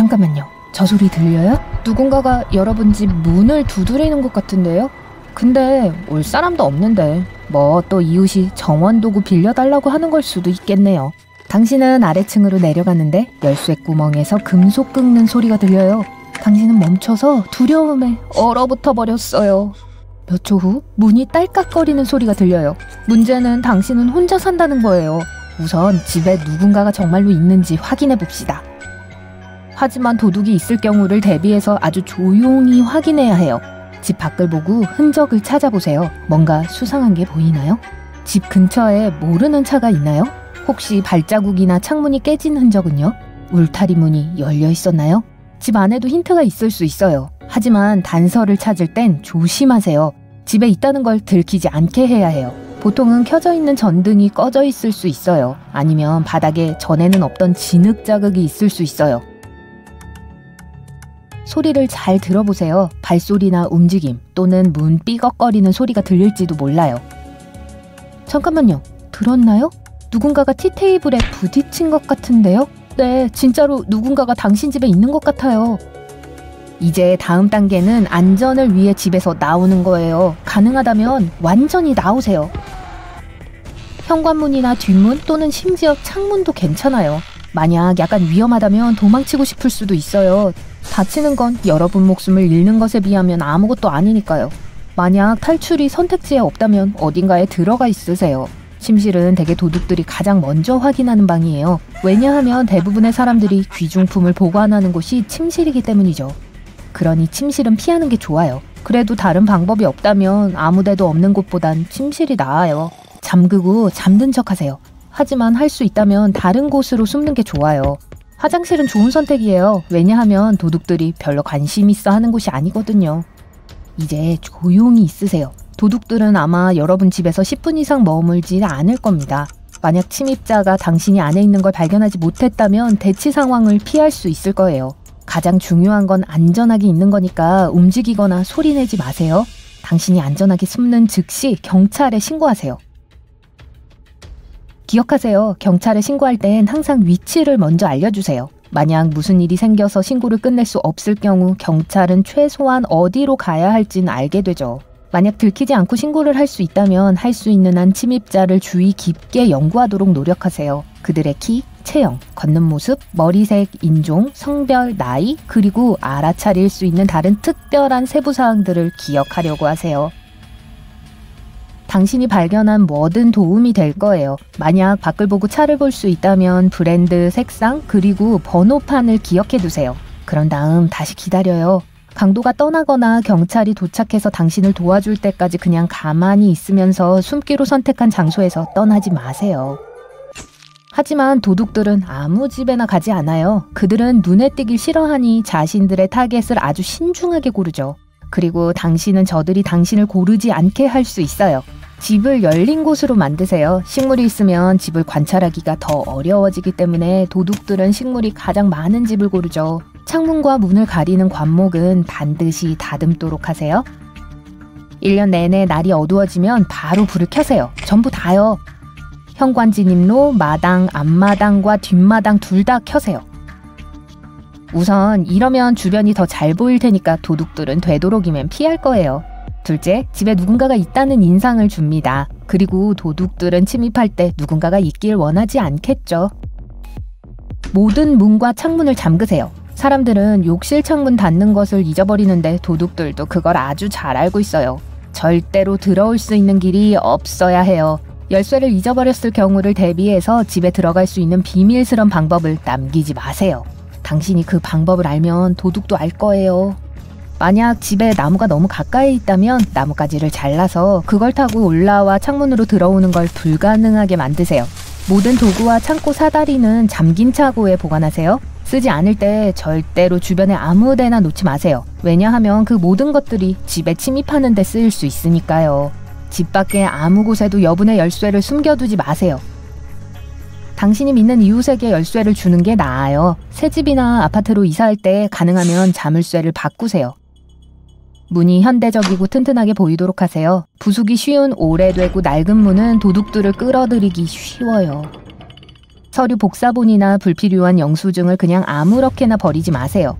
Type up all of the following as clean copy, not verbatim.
잠깐만요. 저 소리 들려요? 누군가가 여러분 집 문을 두드리는 것 같은데요? 근데 올 사람도 없는데 뭐 또 이웃이 정원도구 빌려달라고 하는 걸 수도 있겠네요. 당신은 아래층으로 내려갔는데 열쇠 구멍에서 금속 긁는 소리가 들려요. 당신은 멈춰서 두려움에 얼어붙어 버렸어요. 몇 초 후 문이 딸깍거리는 소리가 들려요. 문제는 당신은 혼자 산다는 거예요. 우선 집에 누군가가 정말로 있는지 확인해 봅시다. 하지만 도둑이 있을 경우를 대비해서 아주 조용히 확인해야 해요. 집 밖을 보고 흔적을 찾아보세요. 뭔가 수상한 게 보이나요? 집 근처에 모르는 차가 있나요? 혹시 발자국이나 창문이 깨진 흔적은요? 울타리 문이 열려 있었나요? 집 안에도 힌트가 있을 수 있어요. 하지만 단서를 찾을 땐 조심하세요. 집에 있다는 걸 들키지 않게 해야 해요. 보통은 켜져 있는 전등이 꺼져 있을 수 있어요. 아니면 바닥에 전에는 없던 진흙 자국이 있을 수 있어요. 소리를 잘 들어보세요. 발소리나 움직임 또는 문 삐걱거리는 소리가 들릴지도 몰라요. 잠깐만요. 들었나요? 누군가가 티테이블에 부딪힌 것 같은데요? 네, 진짜로 누군가가 당신 집에 있는 것 같아요. 이제 다음 단계는 안전을 위해 집에서 나오는 거예요. 가능하다면 완전히 나오세요. 현관문이나 뒷문 또는 심지어 창문도 괜찮아요. 만약 약간 위험하다면 도망치고 싶을 수도 있어요. 다치는 건 여러분 목숨을 잃는 것에 비하면 아무것도 아니니까요. 만약 탈출이 선택지에 없다면 어딘가에 들어가 있으세요. 침실은 대개 도둑들이 가장 먼저 확인하는 방이에요. 왜냐하면 대부분의 사람들이 귀중품을 보관하는 곳이 침실이기 때문이죠. 그러니 침실은 피하는 게 좋아요. 그래도 다른 방법이 없다면 아무데도 없는 곳보단 침실이 나아요. 잠그고 잠든 척 하세요. 하지만 할 수 있다면 다른 곳으로 숨는 게 좋아요. 화장실은 좋은 선택이에요. 왜냐하면 도둑들이 별로 관심 있어 하는 곳이 아니거든요. 이제 조용히 있으세요. 도둑들은 아마 여러분 집에서 10분 이상 머물지 않을 겁니다. 만약 침입자가 당신이 안에 있는 걸 발견하지 못했다면 대치 상황을 피할 수 있을 거예요. 가장 중요한 건 안전하게 있는 거니까 움직이거나 소리내지 마세요. 당신이 안전하게 숨는 즉시 경찰에 신고하세요. 기억하세요. 경찰에 신고할 땐 항상 위치를 먼저 알려주세요. 만약 무슨 일이 생겨서 신고를 끝낼 수 없을 경우 경찰은 최소한 어디로 가야 할지는 알게 되죠. 만약 들키지 않고 신고를 할 수 있다면 할 수 있는 한 침입자를 주의 깊게 연구하도록 노력하세요. 그들의 키, 체형, 걷는 모습, 머리색, 인종, 성별, 나이, 그리고 알아차릴 수 있는 다른 특별한 세부사항들을 기억하려고 하세요. 당신이 발견한 뭐든 도움이 될 거예요. 만약 밖을 보고 차를 볼 수 있다면 브랜드, 색상, 그리고 번호판을 기억해 두세요. 그런 다음 다시 기다려요. 강도가 떠나거나 경찰이 도착해서 당신을 도와줄 때까지 그냥 가만히 있으면서 숨기로 선택한 장소에서 떠나지 마세요. 하지만 도둑들은 아무 집에나 가지 않아요. 그들은 눈에 띄길 싫어하니 자신들의 타겟을 아주 신중하게 고르죠. 그리고 당신은 저들이 당신을 고르지 않게 할 수 있어요. 집을 열린 곳으로 만드세요. 식물이 있으면 집을 관찰하기가 더 어려워지기 때문에 도둑들은 식물이 가장 많은 집을 고르죠. 창문과 문을 가리는 관목은 반드시 다듬도록 하세요. 1년 내내 날이 어두워지면 바로 불을 켜세요. 전부 다요. 현관 진입로, 마당, 앞마당과 뒷마당 둘 다 켜세요. 우선 이러면 주변이 더 잘 보일 테니까 도둑들은 되도록이면 피할 거예요. 둘째, 집에 누군가가 있다는 인상을 줍니다. 그리고 도둑들은 침입할 때 누군가가 있길 원하지 않겠죠. 모든 문과 창문을 잠그세요. 사람들은 욕실 창문 닫는 것을 잊어버리는데 도둑들도 그걸 아주 잘 알고 있어요. 절대로 들어올 수 있는 길이 없어야 해요. 열쇠를 잊어버렸을 경우를 대비해서 집에 들어갈 수 있는 비밀스런 방법을 남기지 마세요. 당신이 그 방법을 알면 도둑도 알 거예요. 만약 집에 나무가 너무 가까이 있다면 나뭇가지를 잘라서 그걸 타고 올라와 창문으로 들어오는 걸 불가능하게 만드세요. 모든 도구와 창고 사다리는 잠긴 차고에 보관하세요. 쓰지 않을 때 절대로 주변에 아무 데나 놓지 마세요. 왜냐하면 그 모든 것들이 집에 침입하는 데 쓰일 수 있으니까요. 집 밖에 아무 곳에도 여분의 열쇠를 숨겨두지 마세요. 당신이 믿는 이웃에게 열쇠를 주는 게 나아요. 새 집이나 아파트로 이사할 때 가능하면 자물쇠를 바꾸세요. 문이 현대적이고 튼튼하게 보이도록 하세요. 부수기 쉬운 오래되고 낡은 문은 도둑들을 끌어들이기 쉬워요. 서류 복사본이나 불필요한 영수증을 그냥 아무렇게나 버리지 마세요.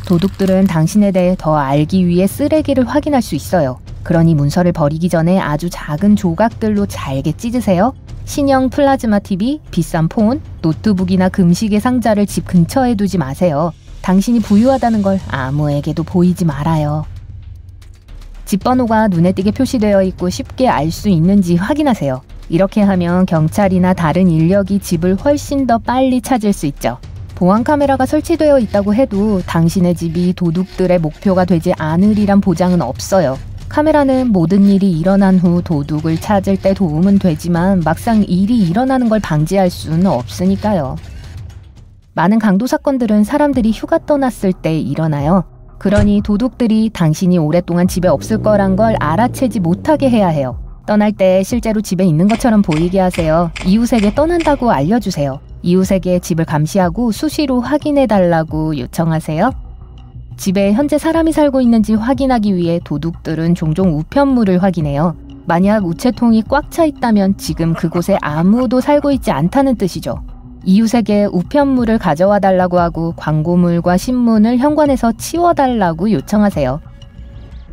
도둑들은 당신에 대해 더 알기 위해 쓰레기를 확인할 수 있어요. 그러니 문서를 버리기 전에 아주 작은 조각들로 잘게 찢으세요. 신형 플라즈마 TV, 비싼 폰, 노트북이나 금시계 상자를 집 근처에 두지 마세요. 당신이 부유하다는 걸 아무에게도 보이지 말아요. 집 번호가 눈에 띄게 표시되어 있고 쉽게 알 수 있는지 확인하세요. 이렇게 하면 경찰이나 다른 인력이 집을 훨씬 더 빨리 찾을 수 있죠. 보안 카메라가 설치되어 있다고 해도 당신의 집이 도둑들의 목표가 되지 않으리란 보장은 없어요. 카메라는 모든 일이 일어난 후 도둑을 찾을 때 도움은 되지만 막상 일이 일어나는 걸 방지할 수는 없으니까요. 많은 강도 사건들은 사람들이 휴가 떠났을 때 일어나요. 그러니 도둑들이 당신이 오랫동안 집에 없을 거란 걸 알아채지 못하게 해야 해요. 떠날 때 실제로 집에 있는 것처럼 보이게 하세요. 이웃에게 떠난다고 알려주세요. 이웃에게 집을 감시하고 수시로 확인해달라고 요청하세요. 집에 현재 사람이 살고 있는지 확인하기 위해 도둑들은 종종 우편물을 확인해요. 만약 우체통이 꽉 차 있다면 지금 그곳에 아무도 살고 있지 않다는 뜻이죠. 이웃에게 우편물을 가져와 달라고 하고 광고물과 신문을 현관에서 치워달라고 요청하세요.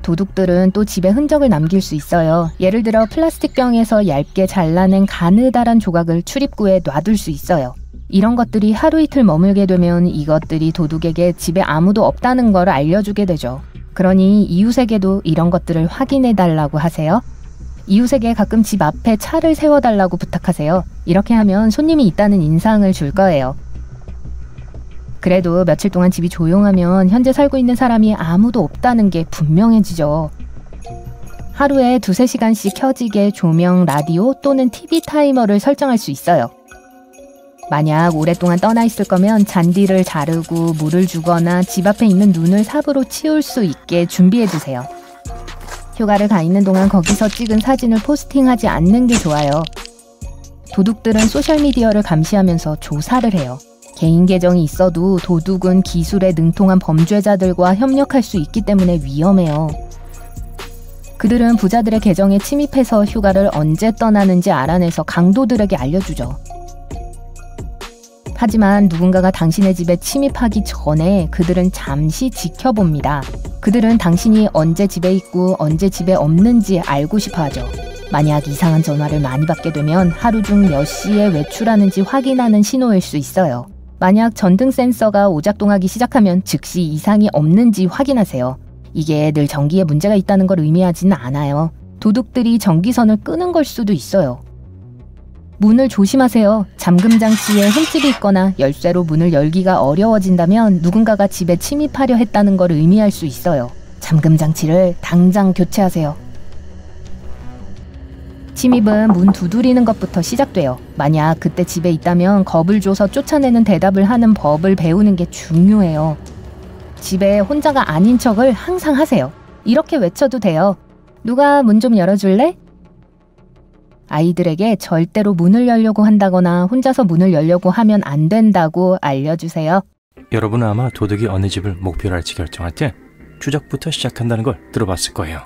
도둑들은 또 집에 흔적을 남길 수 있어요. 예를 들어 플라스틱 병에서 얇게 잘라낸 가느다란 조각을 출입구에 놔둘 수 있어요. 이런 것들이 하루 이틀 머물게 되면 이것들이 도둑에게 집에 아무도 없다는 걸 알려주게 되죠. 그러니 이웃에게도 이런 것들을 확인해달라고 하세요. 이웃에게 가끔 집 앞에 차를 세워달라고 부탁하세요. 이렇게 하면 손님이 있다는 인상을 줄 거예요. 그래도 며칠 동안 집이 조용하면 현재 살고 있는 사람이 아무도 없다는 게 분명해지죠. 하루에 2~3시간씩 켜지게 조명, 라디오 또는 TV 타이머를 설정할 수 있어요. 만약 오랫동안 떠나 있을 거면 잔디를 자르고 물을 주거나 집 앞에 있는 눈을 삽으로 치울 수 있게 준비해주세요. 휴가를 가 있는 동안 거기서 찍은 사진을 포스팅하지 않는 게 좋아요. 도둑들은 소셜미디어를 감시하면서 조사를 해요. 개인 계정이 있어도 도둑은 기술에 능통한 범죄자들과 협력할 수 있기 때문에 위험해요. 그들은 부자들의 계정에 침입해서 휴가를 언제 떠나는지 알아내서 강도들에게 알려주죠. 하지만 누군가가 당신의 집에 침입하기 전에 그들은 잠시 지켜봅니다. 그들은 당신이 언제 집에 있고 언제 집에 없는지 알고 싶어 하죠. 만약 이상한 전화를 많이 받게 되면 하루 중 몇 시에 외출하는지 확인하는 신호일 수 있어요. 만약 전등 센서가 오작동하기 시작하면 즉시 이상이 없는지 확인하세요. 이게 늘 전기에 문제가 있다는 걸 의미하지는 않아요. 도둑들이 전기선을 끄는 걸 수도 있어요. 문을 조심하세요. 잠금 장치에 흠집이 있거나 열쇠로 문을 열기가 어려워진다면 누군가가 집에 침입하려 했다는 걸 의미할 수 있어요. 잠금 장치를 당장 교체하세요. 침입은 문 두드리는 것부터 시작돼요. 만약 그때 집에 있다면 겁을 줘서 쫓아내는 대답을 하는 법을 배우는 게 중요해요. 집에 혼자가 아닌 척을 항상 하세요. 이렇게 외쳐도 돼요. 누가 문 좀 열어줄래? 아이들에게 절대로 문을 열려고 한다거나 혼자서 문을 열려고 하면 안 된다고 알려주세요. 여러분은 아마 도둑이 어느 집을 목표로 할지 결정할 때 추적부터 시작한다는 걸 들어봤을 거예요.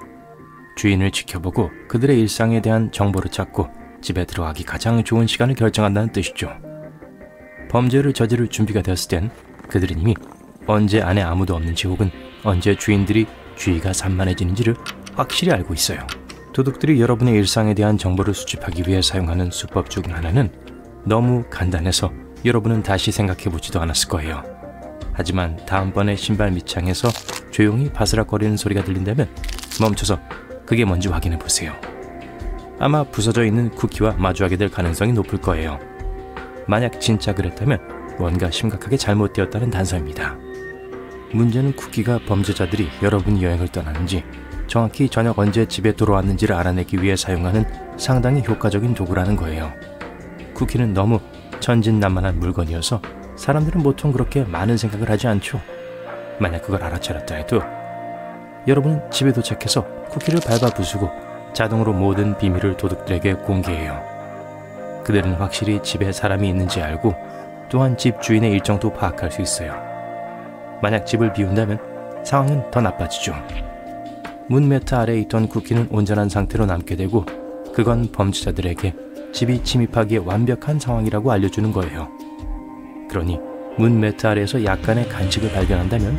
주인을 지켜보고 그들의 일상에 대한 정보를 찾고 집에 들어가기 가장 좋은 시간을 결정한다는 뜻이죠. 범죄를 저지를 준비가 되었을 땐 그들은 이미 언제 안에 아무도 없는지 혹은 언제 주인들이 주의가 산만해지는지를 확실히 알고 있어요. 도둑들이 여러분의 일상에 대한 정보를 수집하기 위해 사용하는 수법 중 하나는 너무 간단해서 여러분은 다시 생각해보지도 않았을 거예요. 하지만 다음번에 신발 밑창에서 조용히 바스락거리는 소리가 들린다면 멈춰서 그게 뭔지 확인해보세요. 아마 부서져 있는 쿠키와 마주하게 될 가능성이 높을 거예요. 만약 진짜 그랬다면 뭔가 심각하게 잘못되었다는 단서입니다. 문제는 쿠키가 범죄자들이 여러분이 여행을 떠나는지 정확히 저녁 언제 집에 돌아왔는지를 알아내기 위해 사용하는 상당히 효과적인 도구라는 거예요. 쿠키는 너무 천진난만한 물건이어서 사람들은 보통 그렇게 많은 생각을 하지 않죠. 만약 그걸 알아차렸다 해도 여러분은 집에 도착해서 쿠키를 밟아 부수고 자동으로 모든 비밀을 도둑들에게 공개해요. 그들은 확실히 집에 사람이 있는지 알고 또한 집 주인의 일정도 파악할 수 있어요. 만약 집을 비운다면 상황은 더 나빠지죠. 문매트 아래에 있던 쿠키는 온전한 상태로 남게 되고 그건 범죄자들에게 집이 침입하기에 완벽한 상황이라고 알려주는 거예요. 그러니 문 매트 아래에서 약간의 간직을 발견한다면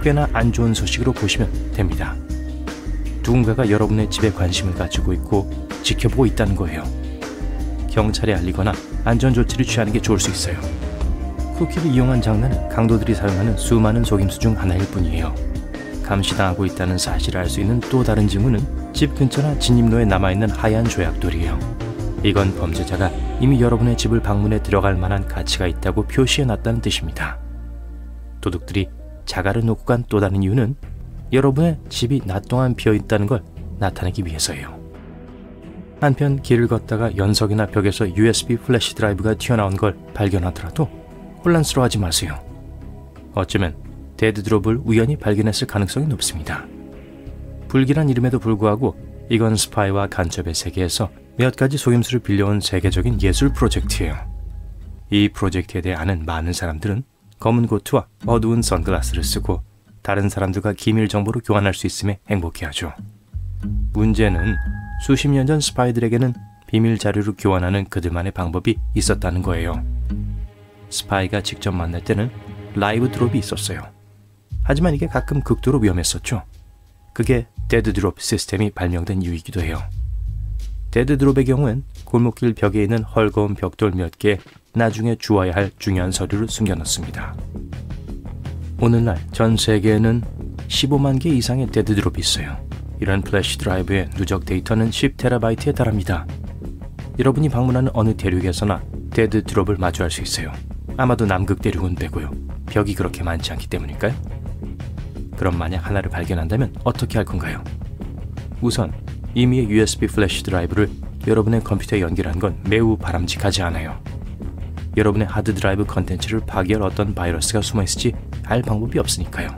꽤나 안 좋은 소식으로 보시면 됩니다. 누군가가 여러분의 집에 관심을 가지고 있고 지켜보고 있다는 거예요. 경찰에 알리거나 안전조치를 취하는 게 좋을 수 있어요. 쿠키를 이용한 장난은 강도들이 사용하는 수많은 속임수 중 하나일 뿐이에요. 감시당하고 있다는 사실을 알 수 있는 또 다른 징후는 집 근처나 진입로에 남아있는 하얀 조약돌이에요. 이건 범죄자가 이미 여러분의 집을 방문해 들어갈 만한 가치가 있다고 표시해놨다는 뜻입니다. 도둑들이 자갈을 놓고 간 또 다른 이유는 여러분의 집이 낮 동안 비어있다는 걸 나타내기 위해서예요. 한편 길을 걷다가 연석이나 벽에서 USB 플래시 드라이브가 튀어나온 걸 발견하더라도 혼란스러워하지 마세요. 어쩌면 데드 드롭을 우연히 발견했을 가능성이 높습니다. 불길한 이름에도 불구하고 이건 스파이와 간첩의 세계에서 몇 가지 속임수를 빌려온 세계적인 예술 프로젝트예요. 이 프로젝트에 대해 아는 많은 사람들은 검은 코트와 어두운 선글라스를 쓰고 다른 사람들과 기밀 정보를 교환할 수 있음에 행복해하죠. 문제는 수십 년 전 스파이들에게는 비밀 자료를 교환하는 그들만의 방법이 있었다는 거예요. 스파이가 직접 만날 때는 라이브 드롭이 있었어요. 하지만 이게 가끔 극도로 위험했었죠. 그게 데드 드롭 시스템이 발명된 이유이기도 해요. 데드 드롭의 경우엔 골목길 벽에 있는 헐거운 벽돌 몇 개에 나중에 주어야 할 중요한 서류를 숨겨놓습니다. 오늘날 전 세계에는 15만 개 이상의 데드 드롭이 있어요. 이런 플래시 드라이브의 누적 데이터는 10TB에 달합니다. 여러분이 방문하는 어느 대륙에서나 데드 드롭을 마주할 수 있어요. 아마도 남극 대륙은 빼고요. 벽이 그렇게 많지 않기 때문일까요? 그럼 만약 하나를 발견한다면 어떻게 할 건가요? 우선 이미의 USB 플래시 드라이브를 여러분의 컴퓨터에 연결한 건 매우 바람직하지 않아요. 여러분의 하드 드라이브 컨텐츠를 파괴할 어떤 바이러스가 숨어있을지 알 방법이 없으니까요.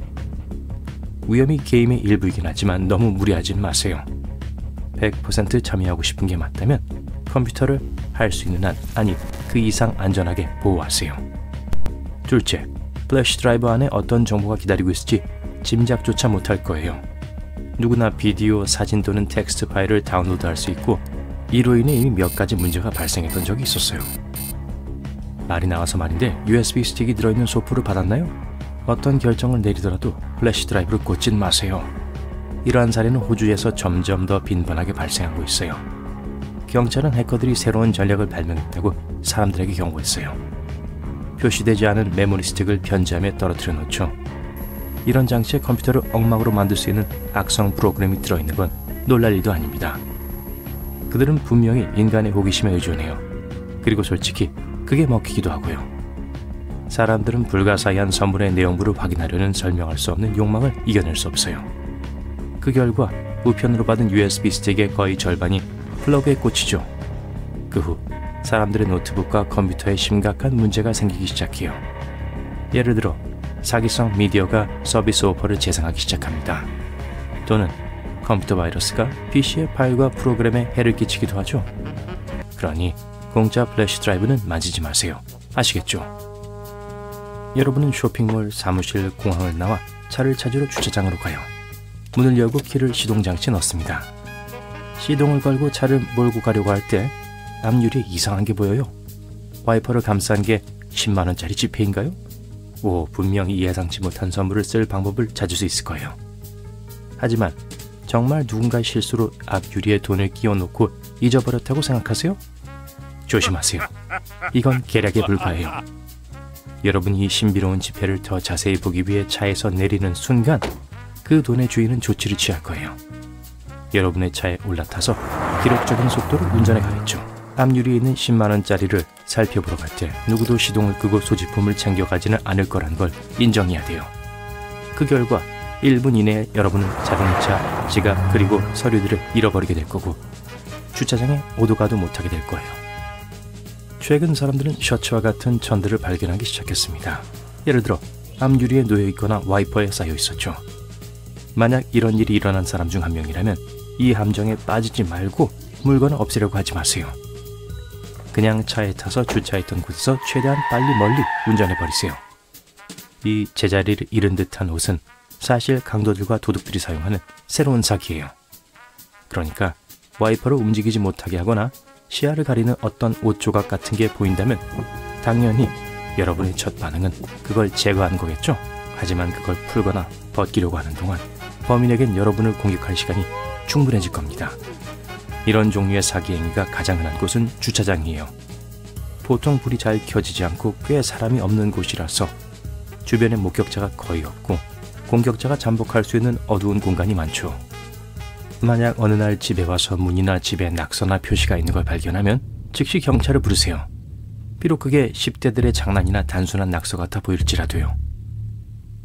위험이 게임의 일부이긴 하지만 너무 무리하진 마세요. 100% 참여하고 싶은 게 맞다면 컴퓨터를 할 수 있는 한, 아니 그 이상 안전하게 보호하세요. 둘째, 플래시 드라이브 안에 어떤 정보가 기다리고 있을지 짐작조차 못할 거예요. 누구나 비디오, 사진 또는 텍스트 파일을 다운로드할 수 있고 이로 인해 이미 몇 가지 문제가 발생했던 적이 있었어요. 말이 나와서 말인데 USB 스틱이 들어있는 소프를 받았나요? 어떤 결정을 내리더라도 플래시 드라이브를 꽂진 마세요. 이러한 사례는 호주에서 점점 더 빈번하게 발생하고 있어요. 경찰은 해커들이 새로운 전략을 발명했다고 사람들에게 경고했어요. 표시되지 않은 메모리 스틱을 변지함에 떨어뜨려 놓죠. 이런 장치에 컴퓨터를 엉망으로 만들 수 있는 악성 프로그램이 들어있는 건 놀랄 일도 아닙니다. 그들은 분명히 인간의 호기심에 의존해요. 그리고 솔직히 그게 먹히기도 하고요. 사람들은 불가사의한 선물의 내용부를 확인하려는 설명할 수 없는 욕망을 이겨낼 수 없어요. 그 결과 우편으로 받은 USB 스틱의 거의 절반이 플러그에 꽂히죠. 그 후 사람들의 노트북과 컴퓨터에 심각한 문제가 생기기 시작해요. 예를 들어 사기성 미디어가 서비스 오퍼를 재생하기 시작합니다. 또는 컴퓨터 바이러스가 PC의 파일과 프로그램에 해를 끼치기도 하죠. 그러니 공짜 플래시 드라이브는 만지지 마세요. 아시겠죠? 여러분은 쇼핑몰, 사무실, 공항을 나와 차를 찾으러 주차장으로 가요. 문을 열고 키를 시동장치에 넣습니다. 시동을 걸고 차를 몰고 가려고 할 때 앞유리에 이상한 게 보여요. 와이퍼를 감싼 게 10만원짜리 지폐인가요? 오, 분명히 예상치 못한 선물을 쓸 방법을 찾을 수 있을 거예요. 하지만 정말 누군가의 실수로 앞유리에 돈을 끼워놓고 잊어버렸다고 생각하세요? 조심하세요. 이건 계략에 불과해요. 여러분이 이 신비로운 지폐를 더 자세히 보기 위해 차에서 내리는 순간 그 돈의 주인은 조치를 취할 거예요. 여러분의 차에 올라타서 기록적인 속도로 운전해 가겠죠. 앞유리에 있는 10만원짜리를 살펴보러 갈 때 누구도 시동을 끄고 소지품을 챙겨가지는 않을 거란 걸 인정해야 돼요. 그 결과 1분 이내에 여러분은 자동차, 지갑 그리고 서류들을 잃어버리게 될 거고 주차장에 오도 가도 못하게 될 거예요. 최근 사람들은 셔츠와 같은 천들을 발견하기 시작했습니다. 예를 들어 앞유리에 놓여 있거나 와이퍼에 쌓여 있었죠. 만약 이런 일이 일어난 사람 중 한 명이라면 이 함정에 빠지지 말고 물건을 없애려고 하지 마세요. 그냥 차에 타서 주차했던 곳에서 최대한 빨리 멀리 운전해버리세요. 이 제자리를 잃은 듯한 옷은 사실 강도들과 도둑들이 사용하는 새로운 사기예요. 그러니까 와이퍼를 움직이지 못하게 하거나 시야를 가리는 어떤 옷 조각 같은 게 보인다면 당연히 여러분의 첫 반응은 그걸 제거하는 거겠죠? 하지만 그걸 풀거나 벗기려고 하는 동안 범인에겐 여러분을 공격할 시간이 충분해질 겁니다. 이런 종류의 사기 행위가 가장 흔한 곳은 주차장이에요. 보통 불이 잘 켜지지 않고 꽤 사람이 없는 곳이라서 주변에 목격자가 거의 없고 공격자가 잠복할 수 있는 어두운 공간이 많죠. 만약 어느 날 집에 와서 문이나 집에 낙서나 표시가 있는 걸 발견하면 즉시 경찰을 부르세요. 비록 그게 10대들의 장난이나 단순한 낙서 같아 보일지라도요.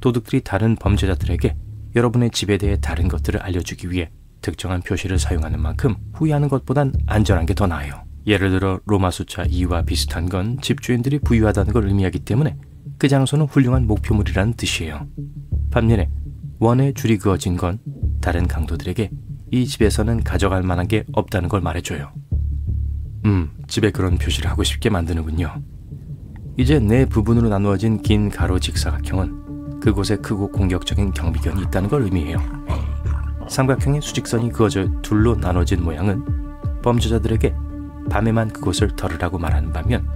도둑들이 다른 범죄자들에게 여러분의 집에 대해 다른 것들을 알려주기 위해 특정한 표시를 사용하는 만큼 후회하는 것보단 안전한 게 더 나아요. 예를 들어 로마 숫자 2와 비슷한 건 집주인들이 부유하다는 걸 의미하기 때문에 그 장소는 훌륭한 목표물이라는 뜻이에요. 반면에 원에 줄이 그어진 건 다른 강도들에게 이 집에서는 가져갈 만한 게 없다는 걸 말해줘요. 집에 그런 표시를 하고 싶게 만드는군요. 이제 네 부분으로 나누어진 긴 가로 직사각형은 그곳에 크고 공격적인 경비견이 있다는 걸 의미해요. 삼각형의 수직선이 그어져 둘로 나눠진 모양은 범죄자들에게 밤에만 그곳을 털으라고 말하는 반면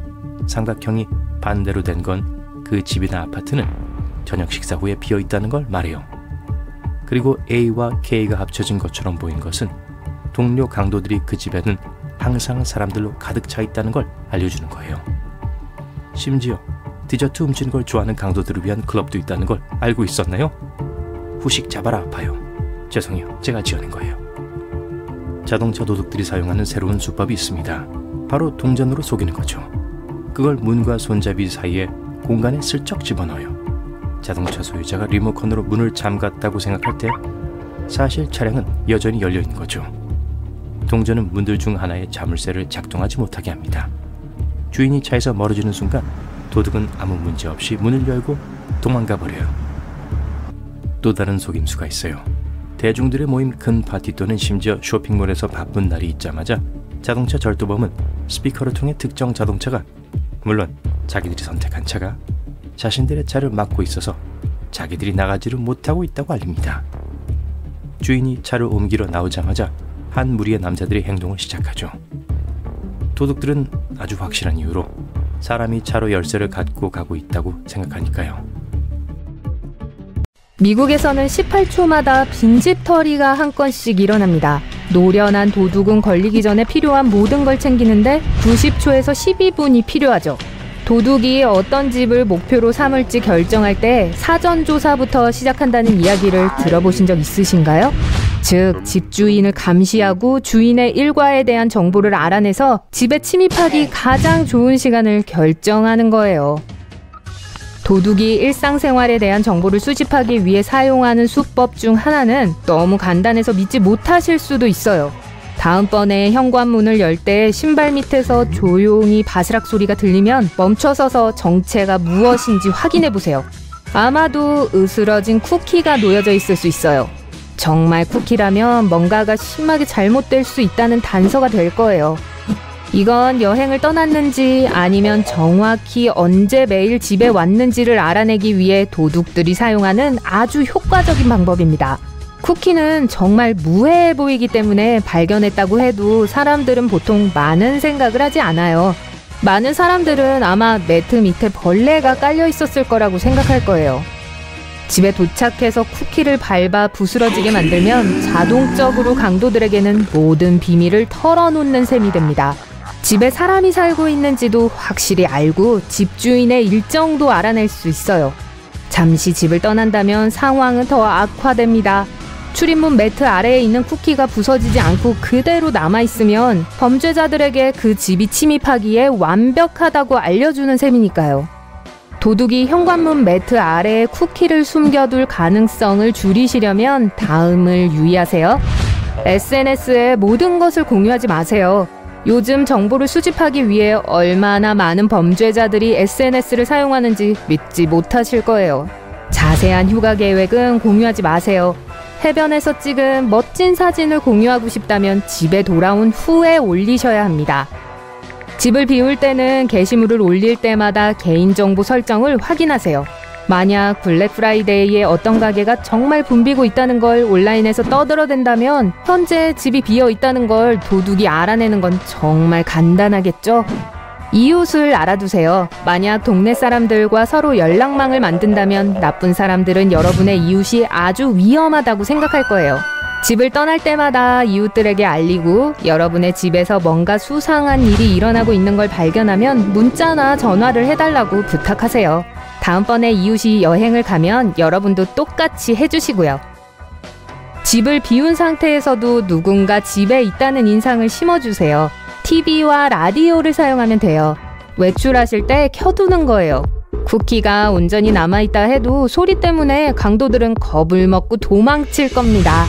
삼각형이 반대로 된 건 그 집이나 아파트는 저녁 식사 후에 비어있다는 걸 말해요. 그리고 A와 K가 합쳐진 것처럼 보인 것은 동료 강도들이 그 집에는 항상 사람들로 가득 차 있다는 걸 알려주는 거예요. 심지어 디저트 훔치는 걸 좋아하는 강도들을 위한 클럽도 있다는 걸 알고 있었나요? 후식 잡아라 아파요. 죄송해요. 제가 지어낸 거예요. 자동차 도둑들이 사용하는 새로운 수법이 있습니다. 바로 동전으로 속이는 거죠. 그걸 문과 손잡이 사이에 공간에 슬쩍 집어넣어요. 자동차 소유자가 리모컨으로 문을 잠갔다고 생각할 때 사실 차량은 여전히 열려있는 거죠. 동전은 문들 중 하나의 자물쇠를 작동하지 못하게 합니다. 주인이 차에서 멀어지는 순간 도둑은 아무 문제 없이 문을 열고 도망가 버려요. 또 다른 속임수가 있어요. 대중들의 모임 큰 파티 또는 심지어 쇼핑몰에서 바쁜 날이 있자마자 자동차 절도범은 스피커를 통해 특정 자동차가, 물론 자기들이 선택한 차가 자신들의 차를 막고 있어서 자기들이 나가지를 못하고 있다고 알립니다. 주인이 차를 옮기러 나오자마자 한 무리의 남자들이 행동을 시작하죠. 도둑들은 아주 확실한 이유로 사람이 차로 열쇠를 갖고 가고 있다고 생각하니까요. 미국에서는 18초마다 빈집털이가 한 건씩 일어납니다. 노련한 도둑은 걸리기 전에 필요한 모든 걸 챙기는데 90초에서 12분이 필요하죠. 도둑이 어떤 집을 목표로 삼을지 결정할 때 사전조사부터 시작한다는 이야기를 들어보신 적 있으신가요? 즉, 집주인을 감시하고 주인의 일과에 대한 정보를 알아내서 집에 침입하기 가장 좋은 시간을 결정하는 거예요. 도둑이 일상생활에 대한 정보를 수집하기 위해 사용하는 수법 중 하나는 너무 간단해서 믿지 못하실 수도 있어요. 다음번에 현관문을 열 때 신발 밑에서 조용히 바스락 소리가 들리면 멈춰서서 정체가 무엇인지 확인해보세요. 아마도 으스러진 쿠키가 놓여져 있을 수 있어요. 정말 쿠키라면 뭔가가 심하게 잘못될 수 있다는 단서가 될 거예요. 이건 여행을 떠났는지 아니면 정확히 언제 매일 집에 왔는지를 알아내기 위해 도둑들이 사용하는 아주 효과적인 방법입니다. 쿠키는 정말 무해해 보이기 때문에 발견했다고 해도 사람들은 보통 많은 생각을 하지 않아요. 많은 사람들은 아마 매트 밑에 벌레가 깔려 있었을 거라고 생각할 거예요. 집에 도착해서 쿠키를 밟아 부스러지게 만들면 자동적으로 강도들에게는 모든 비밀을 털어놓는 셈이 됩니다. 집에 사람이 살고 있는지도 확실히 알고 집주인의 일정도 알아낼 수 있어요. 잠시 집을 떠난다면 상황은 더 악화됩니다. 출입문 매트 아래에 있는 쿠키가 부서지지 않고 그대로 남아있으면 범죄자들에게 그 집이 침입하기에 완벽하다고 알려주는 셈이니까요. 도둑이 현관문 매트 아래에 쿠키를 숨겨둘 가능성을 줄이시려면 다음을 유의하세요. SNS에 모든 것을 공유하지 마세요. 요즘 정보를 수집하기 위해 얼마나 많은 범죄자들이 SNS를 사용하는지 믿지 못하실 거예요. 자세한 휴가 계획은 공유하지 마세요. 해변에서 찍은 멋진 사진을 공유하고 싶다면 집에 돌아온 후에 올리셔야 합니다. 집을 비울 때는 게시물을 올릴 때마다 개인정보 설정을 확인하세요. 만약 블랙 프라이데이에 어떤 가게가 정말 붐비고 있다는 걸 온라인에서 떠들어댄다면 현재 집이 비어 있다는 걸 도둑이 알아내는 건 정말 간단하겠죠? 이웃을 알아두세요. 만약 동네 사람들과 서로 연락망을 만든다면 나쁜 사람들은 여러분의 이웃이 아주 위험하다고 생각할 거예요. 집을 떠날 때마다 이웃들에게 알리고 여러분의 집에서 뭔가 수상한 일이 일어나고 있는 걸 발견하면 문자나 전화를 해달라고 부탁하세요. 다음번에 이웃이 여행을 가면 여러분도 똑같이 해주시고요. 집을 비운 상태에서도 누군가 집에 있다는 인상을 심어주세요. TV와 라디오를 사용하면 돼요. 외출하실 때 켜두는 거예요. 쿠키가 온전히 남아있다 해도 소리 때문에 강도들은 겁을 먹고 도망칠 겁니다.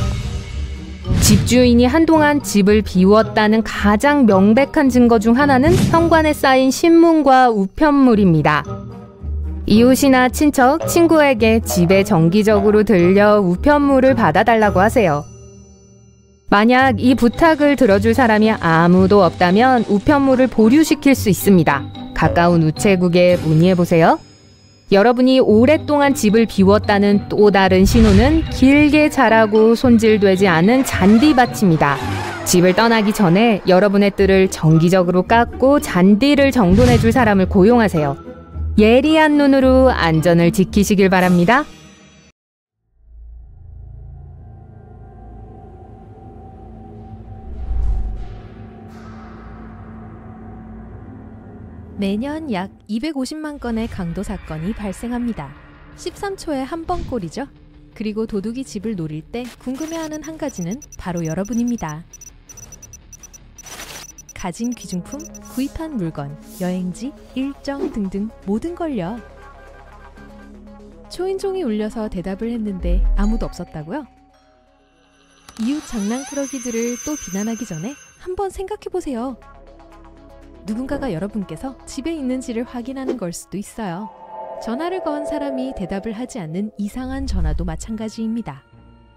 집주인이 한동안 집을 비웠다는 가장 명백한 증거 중 하나는 현관에 쌓인 신문과 우편물입니다. 이웃이나 친척, 친구에게 집에 정기적으로 들려 우편물을 받아달라고 하세요. 만약 이 부탁을 들어줄 사람이 아무도 없다면 우편물을 보류시킬 수 있습니다. 가까운 우체국에 문의해보세요. 여러분이 오랫동안 집을 비웠다는 또 다른 신호는 길게 자라고 손질되지 않은 잔디밭입니다. 집을 떠나기 전에 여러분의 뜰을 정기적으로 깎고 잔디를 정돈해줄 사람을 고용하세요. 예리한 눈으로 안전을 지키시길 바랍니다. 매년 약 250만 건의 강도 사건이 발생합니다. 13초에 한 번꼴이죠. 그리고 도둑이 집을 노릴 때 궁금해하는 한 가지는 바로 여러분입니다. 가진 귀중품, 구입한 물건, 여행지, 일정 등등 모든 걸요. 초인종이 울려서 대답을 했는데 아무도 없었다고요? 이웃 장난꾸러기들을 또 비난하기 전에 한번 생각해보세요. 누군가가 여러분께서 집에 있는지를 확인하는 걸 수도 있어요. 전화를 건 사람이 대답을 하지 않는 이상한 전화도 마찬가지입니다.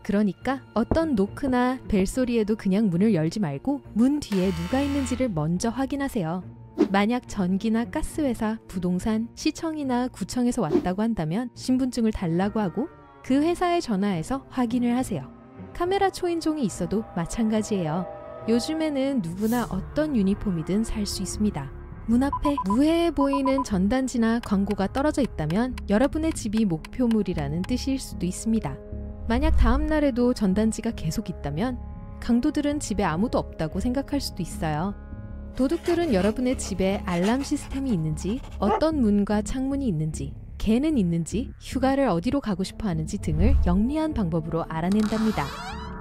그러니까 어떤 노크나 벨소리에도 그냥 문을 열지 말고 문 뒤에 누가 있는지를 먼저 확인하세요. 만약 전기나 가스회사, 부동산, 시청이나 구청에서 왔다고 한다면 신분증을 달라고 하고 그 회사에 전화해서 확인을 하세요. 카메라 초인종이 있어도 마찬가지예요. 요즘에는 누구나 어떤 유니폼이든 살 수 있습니다. 문 앞에 무해해 보이는 전단지나 광고가 떨어져 있다면 여러분의 집이 목표물이라는 뜻일 수도 있습니다. 만약 다음 날에도 전단지가 계속 있다면 강도들은 집에 아무도 없다고 생각할 수도 있어요. 도둑들은 여러분의 집에 알람 시스템이 있는지, 어떤 문과 창문이 있는지, 개는 있는지, 휴가를 어디로 가고 싶어 하는지 등을 영리한 방법으로 알아낸답니다.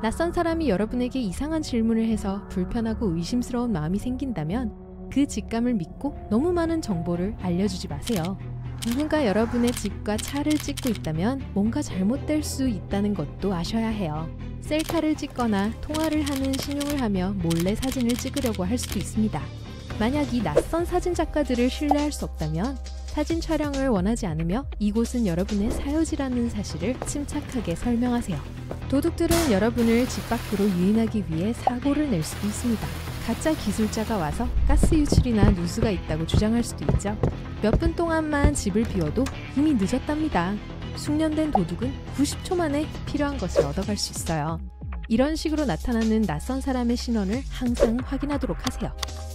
낯선 사람이 여러분에게 이상한 질문을 해서 불편하고 의심스러운 마음이 생긴다면 그 직감을 믿고 너무 많은 정보를 알려주지 마세요. 누군가 여러분의 집과 차를 찍고 있다면 뭔가 잘못될 수 있다는 것도 아셔야 해요. 셀카를 찍거나 통화를 하는 신용을 하며 몰래 사진을 찍으려고 할 수도 있습니다. 만약 이 낯선 사진 작가들을 신뢰할 수 없다면 사진 촬영을 원하지 않으며 이곳은 여러분의 사요지라는 사실을 침착하게 설명하세요. 도둑들은 여러분을 집 밖으로 유인하기 위해 사고를 낼 수도 있습니다. 가짜 기술자가 와서 가스 유출이나 누수가 있다고 주장할 수도 있죠. 몇 분 동안만 집을 비워도 이미 늦었답니다. 숙련된 도둑은 90초 만에 필요한 것을 얻어갈 수 있어요. 이런 식으로 나타나는 낯선 사람의 신원을 항상 확인하도록 하세요.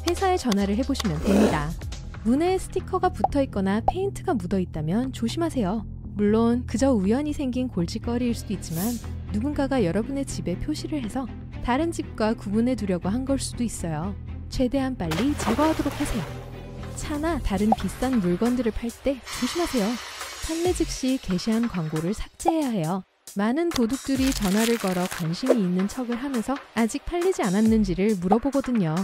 회사에 전화를 해보시면 됩니다. 문에 스티커가 붙어있거나 페인트가 묻어있다면 조심하세요. 물론 그저 우연히 생긴 골칫거리일 수도 있지만 누군가가 여러분의 집에 표시를 해서 다른 집과 구분해 두려고 한 걸 수도 있어요. 최대한 빨리 제거하도록 하세요. 차나 다른 비싼 물건들을 팔 때 조심하세요. 판매 즉시 게시한 광고를 삭제해야 해요. 많은 도둑들이 전화를 걸어 관심이 있는 척을 하면서 아직 팔리지 않았는지를 물어보거든요.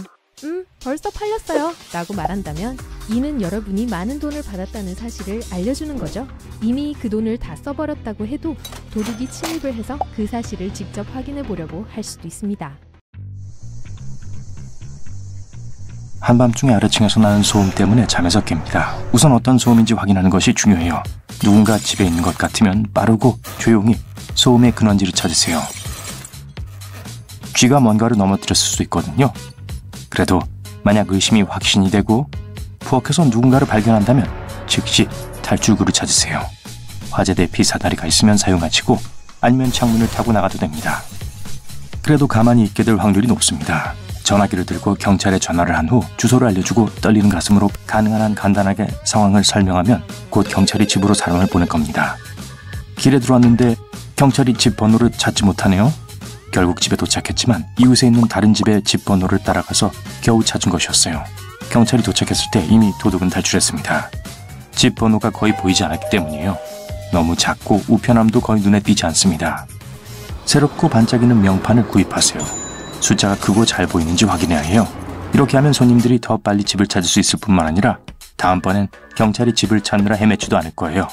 벌써 팔렸어요 라고 말한다면 이는 여러분이 많은 돈을 받았다는 사실을 알려주는 거죠. 이미 그 돈을 다 써버렸다고 해도 도둑이 침입을 해서 그 사실을 직접 확인해 보려고 할 수도 있습니다. 한밤중에 아래층에서 나는 소음 때문에 잠에서 깹니다. 우선 어떤 소음인지 확인하는 것이 중요해요. 누군가 집에 있는 것 같으면 빠르고 조용히 소음의 근원지를 찾으세요. 쥐가 뭔가를 넘어뜨렸을 수도 있거든요. 그래도 만약 의심이 확신이 되고 부엌에서 누군가를 발견한다면 즉시 탈출구를 찾으세요. 화재 대피 사다리가 있으면 사용하시고 아니면 창문을 타고 나가도 됩니다. 그래도 가만히 있게 될 확률이 높습니다. 전화기를 들고 경찰에 전화를 한 후 주소를 알려주고 떨리는 가슴으로 가능한 한 간단하게 상황을 설명하면 곧 경찰이 집으로 사람을 보낼 겁니다. 길에 들어왔는데 경찰이 집 번호를 찾지 못하네요. 결국 집에 도착했지만 이웃에 있는 다른 집의 집 번호를 따라가서 겨우 찾은 것이었어요. 경찰이 도착했을 때 이미 도둑은 탈출했습니다. 집 번호가 거의 보이지 않았기 때문이에요. 너무 작고 우편함도 거의 눈에 띄지 않습니다. 새롭고 반짝이는 명판을 구입하세요. 숫자가 크고 잘 보이는지 확인해야 해요. 이렇게 하면 손님들이 더 빨리 집을 찾을 수 있을 뿐만 아니라 다음번엔 경찰이 집을 찾느라 헤매지도 않을 거예요.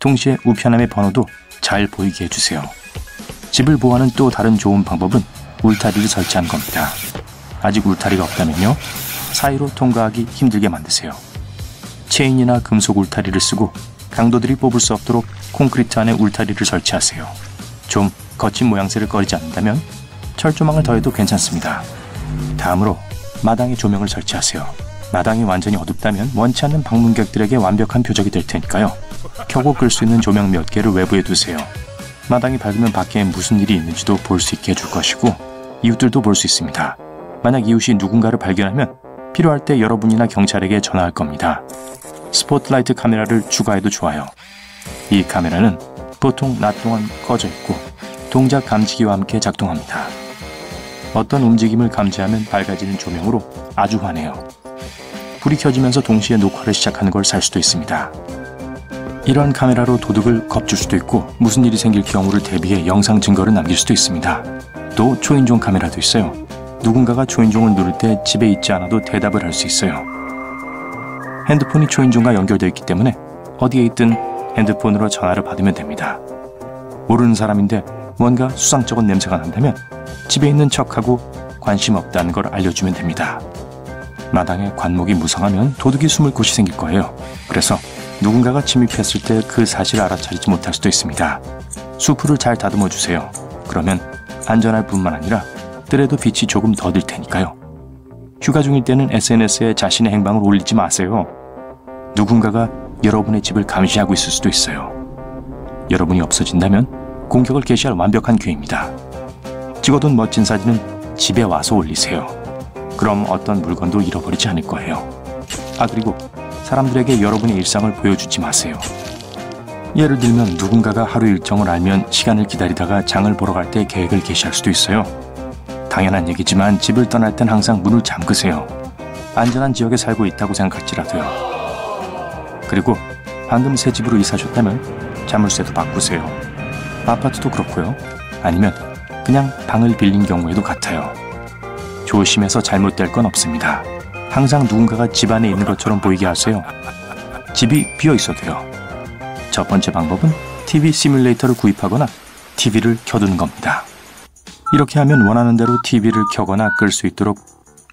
동시에 우편함의 번호도 잘 보이게 해주세요. 집을 보호하는 또 다른 좋은 방법은 울타리를 설치하는 겁니다. 아직 울타리가 없다면요, 사이로 통과하기 힘들게 만드세요. 체인이나 금속 울타리를 쓰고 강도들이 뽑을 수 없도록 콘크리트 안에 울타리를 설치하세요. 좀 거친 모양새를 꺼리지 않는다면 철조망을 더해도 괜찮습니다. 다음으로 마당에 조명을 설치하세요. 마당이 완전히 어둡다면 원치 않는 방문객들에게 완벽한 표적이 될 테니까요. 켜고 끌 수 있는 조명 몇 개를 외부에 두세요. 마당이 밝으면 밖에 무슨 일이 있는지도 볼 수 있게 해줄 것이고 이웃들도 볼 수 있습니다. 만약 이웃이 누군가를 발견하면 필요할 때 여러분이나 경찰에게 전화할 겁니다. 스포트라이트 카메라를 추가해도 좋아요. 이 카메라는 보통 낮 동안 꺼져 있고 동작 감지기와 함께 작동합니다. 어떤 움직임을 감지하면 밝아지는 조명으로 아주 환해요. 불이 켜지면서 동시에 녹화를 시작하는 걸 살 수도 있습니다. 이런 카메라로 도둑을 겁줄 수도 있고 무슨 일이 생길 경우를 대비해 영상 증거를 남길 수도 있습니다. 또 초인종 카메라도 있어요. 누군가가 초인종을 누를 때 집에 있지 않아도 대답을 할 수 있어요. 핸드폰이 초인종과 연결되어 있기 때문에 어디에 있든 핸드폰으로 전화를 받으면 됩니다. 모르는 사람인데 뭔가 수상쩍은 냄새가 난다면 집에 있는 척하고 관심 없다는 걸 알려주면 됩니다. 마당에 관목이 무성하면 도둑이 숨을 곳이 생길 거예요. 그래서 누군가가 침입했을 때 그 사실을 알아차리지 못할 수도 있습니다. 수풀을 잘 다듬어 주세요. 그러면 안전할 뿐만 아니라 뜰에도 빛이 조금 더 들 테니까요. 휴가 중일 때는 SNS에 자신의 행방을 올리지 마세요. 누군가가 여러분의 집을 감시하고 있을 수도 있어요. 여러분이 없어진다면 공격을 개시할 완벽한 기회입니다. 찍어둔 멋진 사진은 집에 와서 올리세요. 그럼 어떤 물건도 잃어버리지 않을 거예요. 그리고 사람들에게 여러분의 일상을 보여주지 마세요. 예를 들면 누군가가 하루 일정을 알면 시간을 기다리다가 장을 보러 갈 때 계획을 개시할 수도 있어요. 당연한 얘기지만 집을 떠날 땐 항상 문을 잠그세요. 안전한 지역에 살고 있다고 생각할지라도요. 그리고 방금 새 집으로 이사하셨다면 자물쇠도 바꾸세요. 아파트도 그렇고요. 아니면 그냥 방을 빌린 경우에도 같아요. 조심해서 잘못될 건 없습니다. 항상 누군가가 집 안에 있는 것처럼 보이게 하세요. 집이 비어 있어도요. 첫 번째 방법은 TV 시뮬레이터를 구입하거나 TV를 켜두는 겁니다. 이렇게 하면 원하는 대로 TV를 켜거나 끌 수 있도록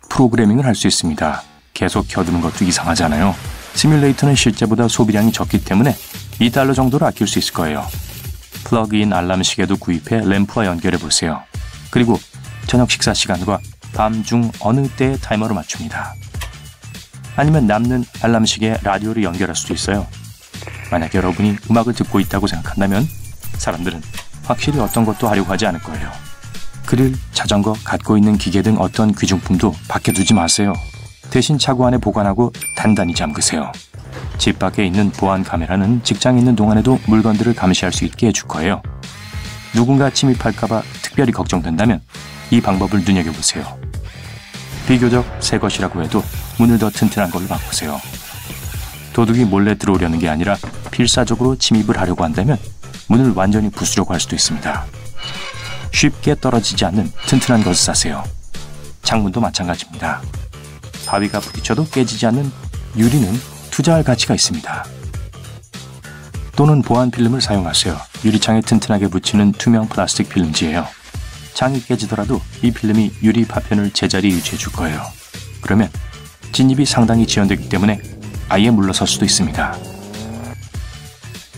프로그래밍을 할 수 있습니다. 계속 켜두는 것도 이상하잖아요. 시뮬레이터는 실제보다 소비량이 적기 때문에 $2 정도를 아낄 수 있을 거예요. 플러그인 알람 시계도 구입해 램프와 연결해 보세요. 그리고 저녁 식사 시간과 밤 중 어느 때에 타이머를 맞춥니다. 아니면 남는 알람 시계에 라디오를 연결할 수도 있어요. 만약 여러분이 음악을 듣고 있다고 생각한다면 사람들은 확실히 어떤 것도 하려고 하지 않을 거예요. 그릴, 자전거, 갖고 있는 기계 등 어떤 귀중품도 밖에 두지 마세요. 대신 차고 안에 보관하고 단단히 잠그세요. 집 밖에 있는 보안 카메라는 직장에 있는 동안에도 물건들을 감시할 수 있게 해줄 거예요. 누군가 침입할까봐 특별히 걱정된다면 이 방법을 눈여겨보세요. 비교적 새 것이라고 해도 문을 더 튼튼한 걸로 바꾸세요. 도둑이 몰래 들어오려는 게 아니라 필사적으로 침입을 하려고 한다면 문을 완전히 부수려고 할 수도 있습니다. 쉽게 떨어지지 않는 튼튼한 것을 사세요. 창문도 마찬가지입니다. 바위가 부딪혀도 깨지지 않는 유리는 투자할 가치가 있습니다. 또는 보안 필름을 사용하세요. 유리창에 튼튼하게 붙이는 투명 플라스틱 필름지예요. 창이 깨지더라도 이 필름이 유리 파편을 제자리에 유지해 줄 거예요. 그러면 진입이 상당히 지연되기 때문에 아예 물러설 수도 있습니다.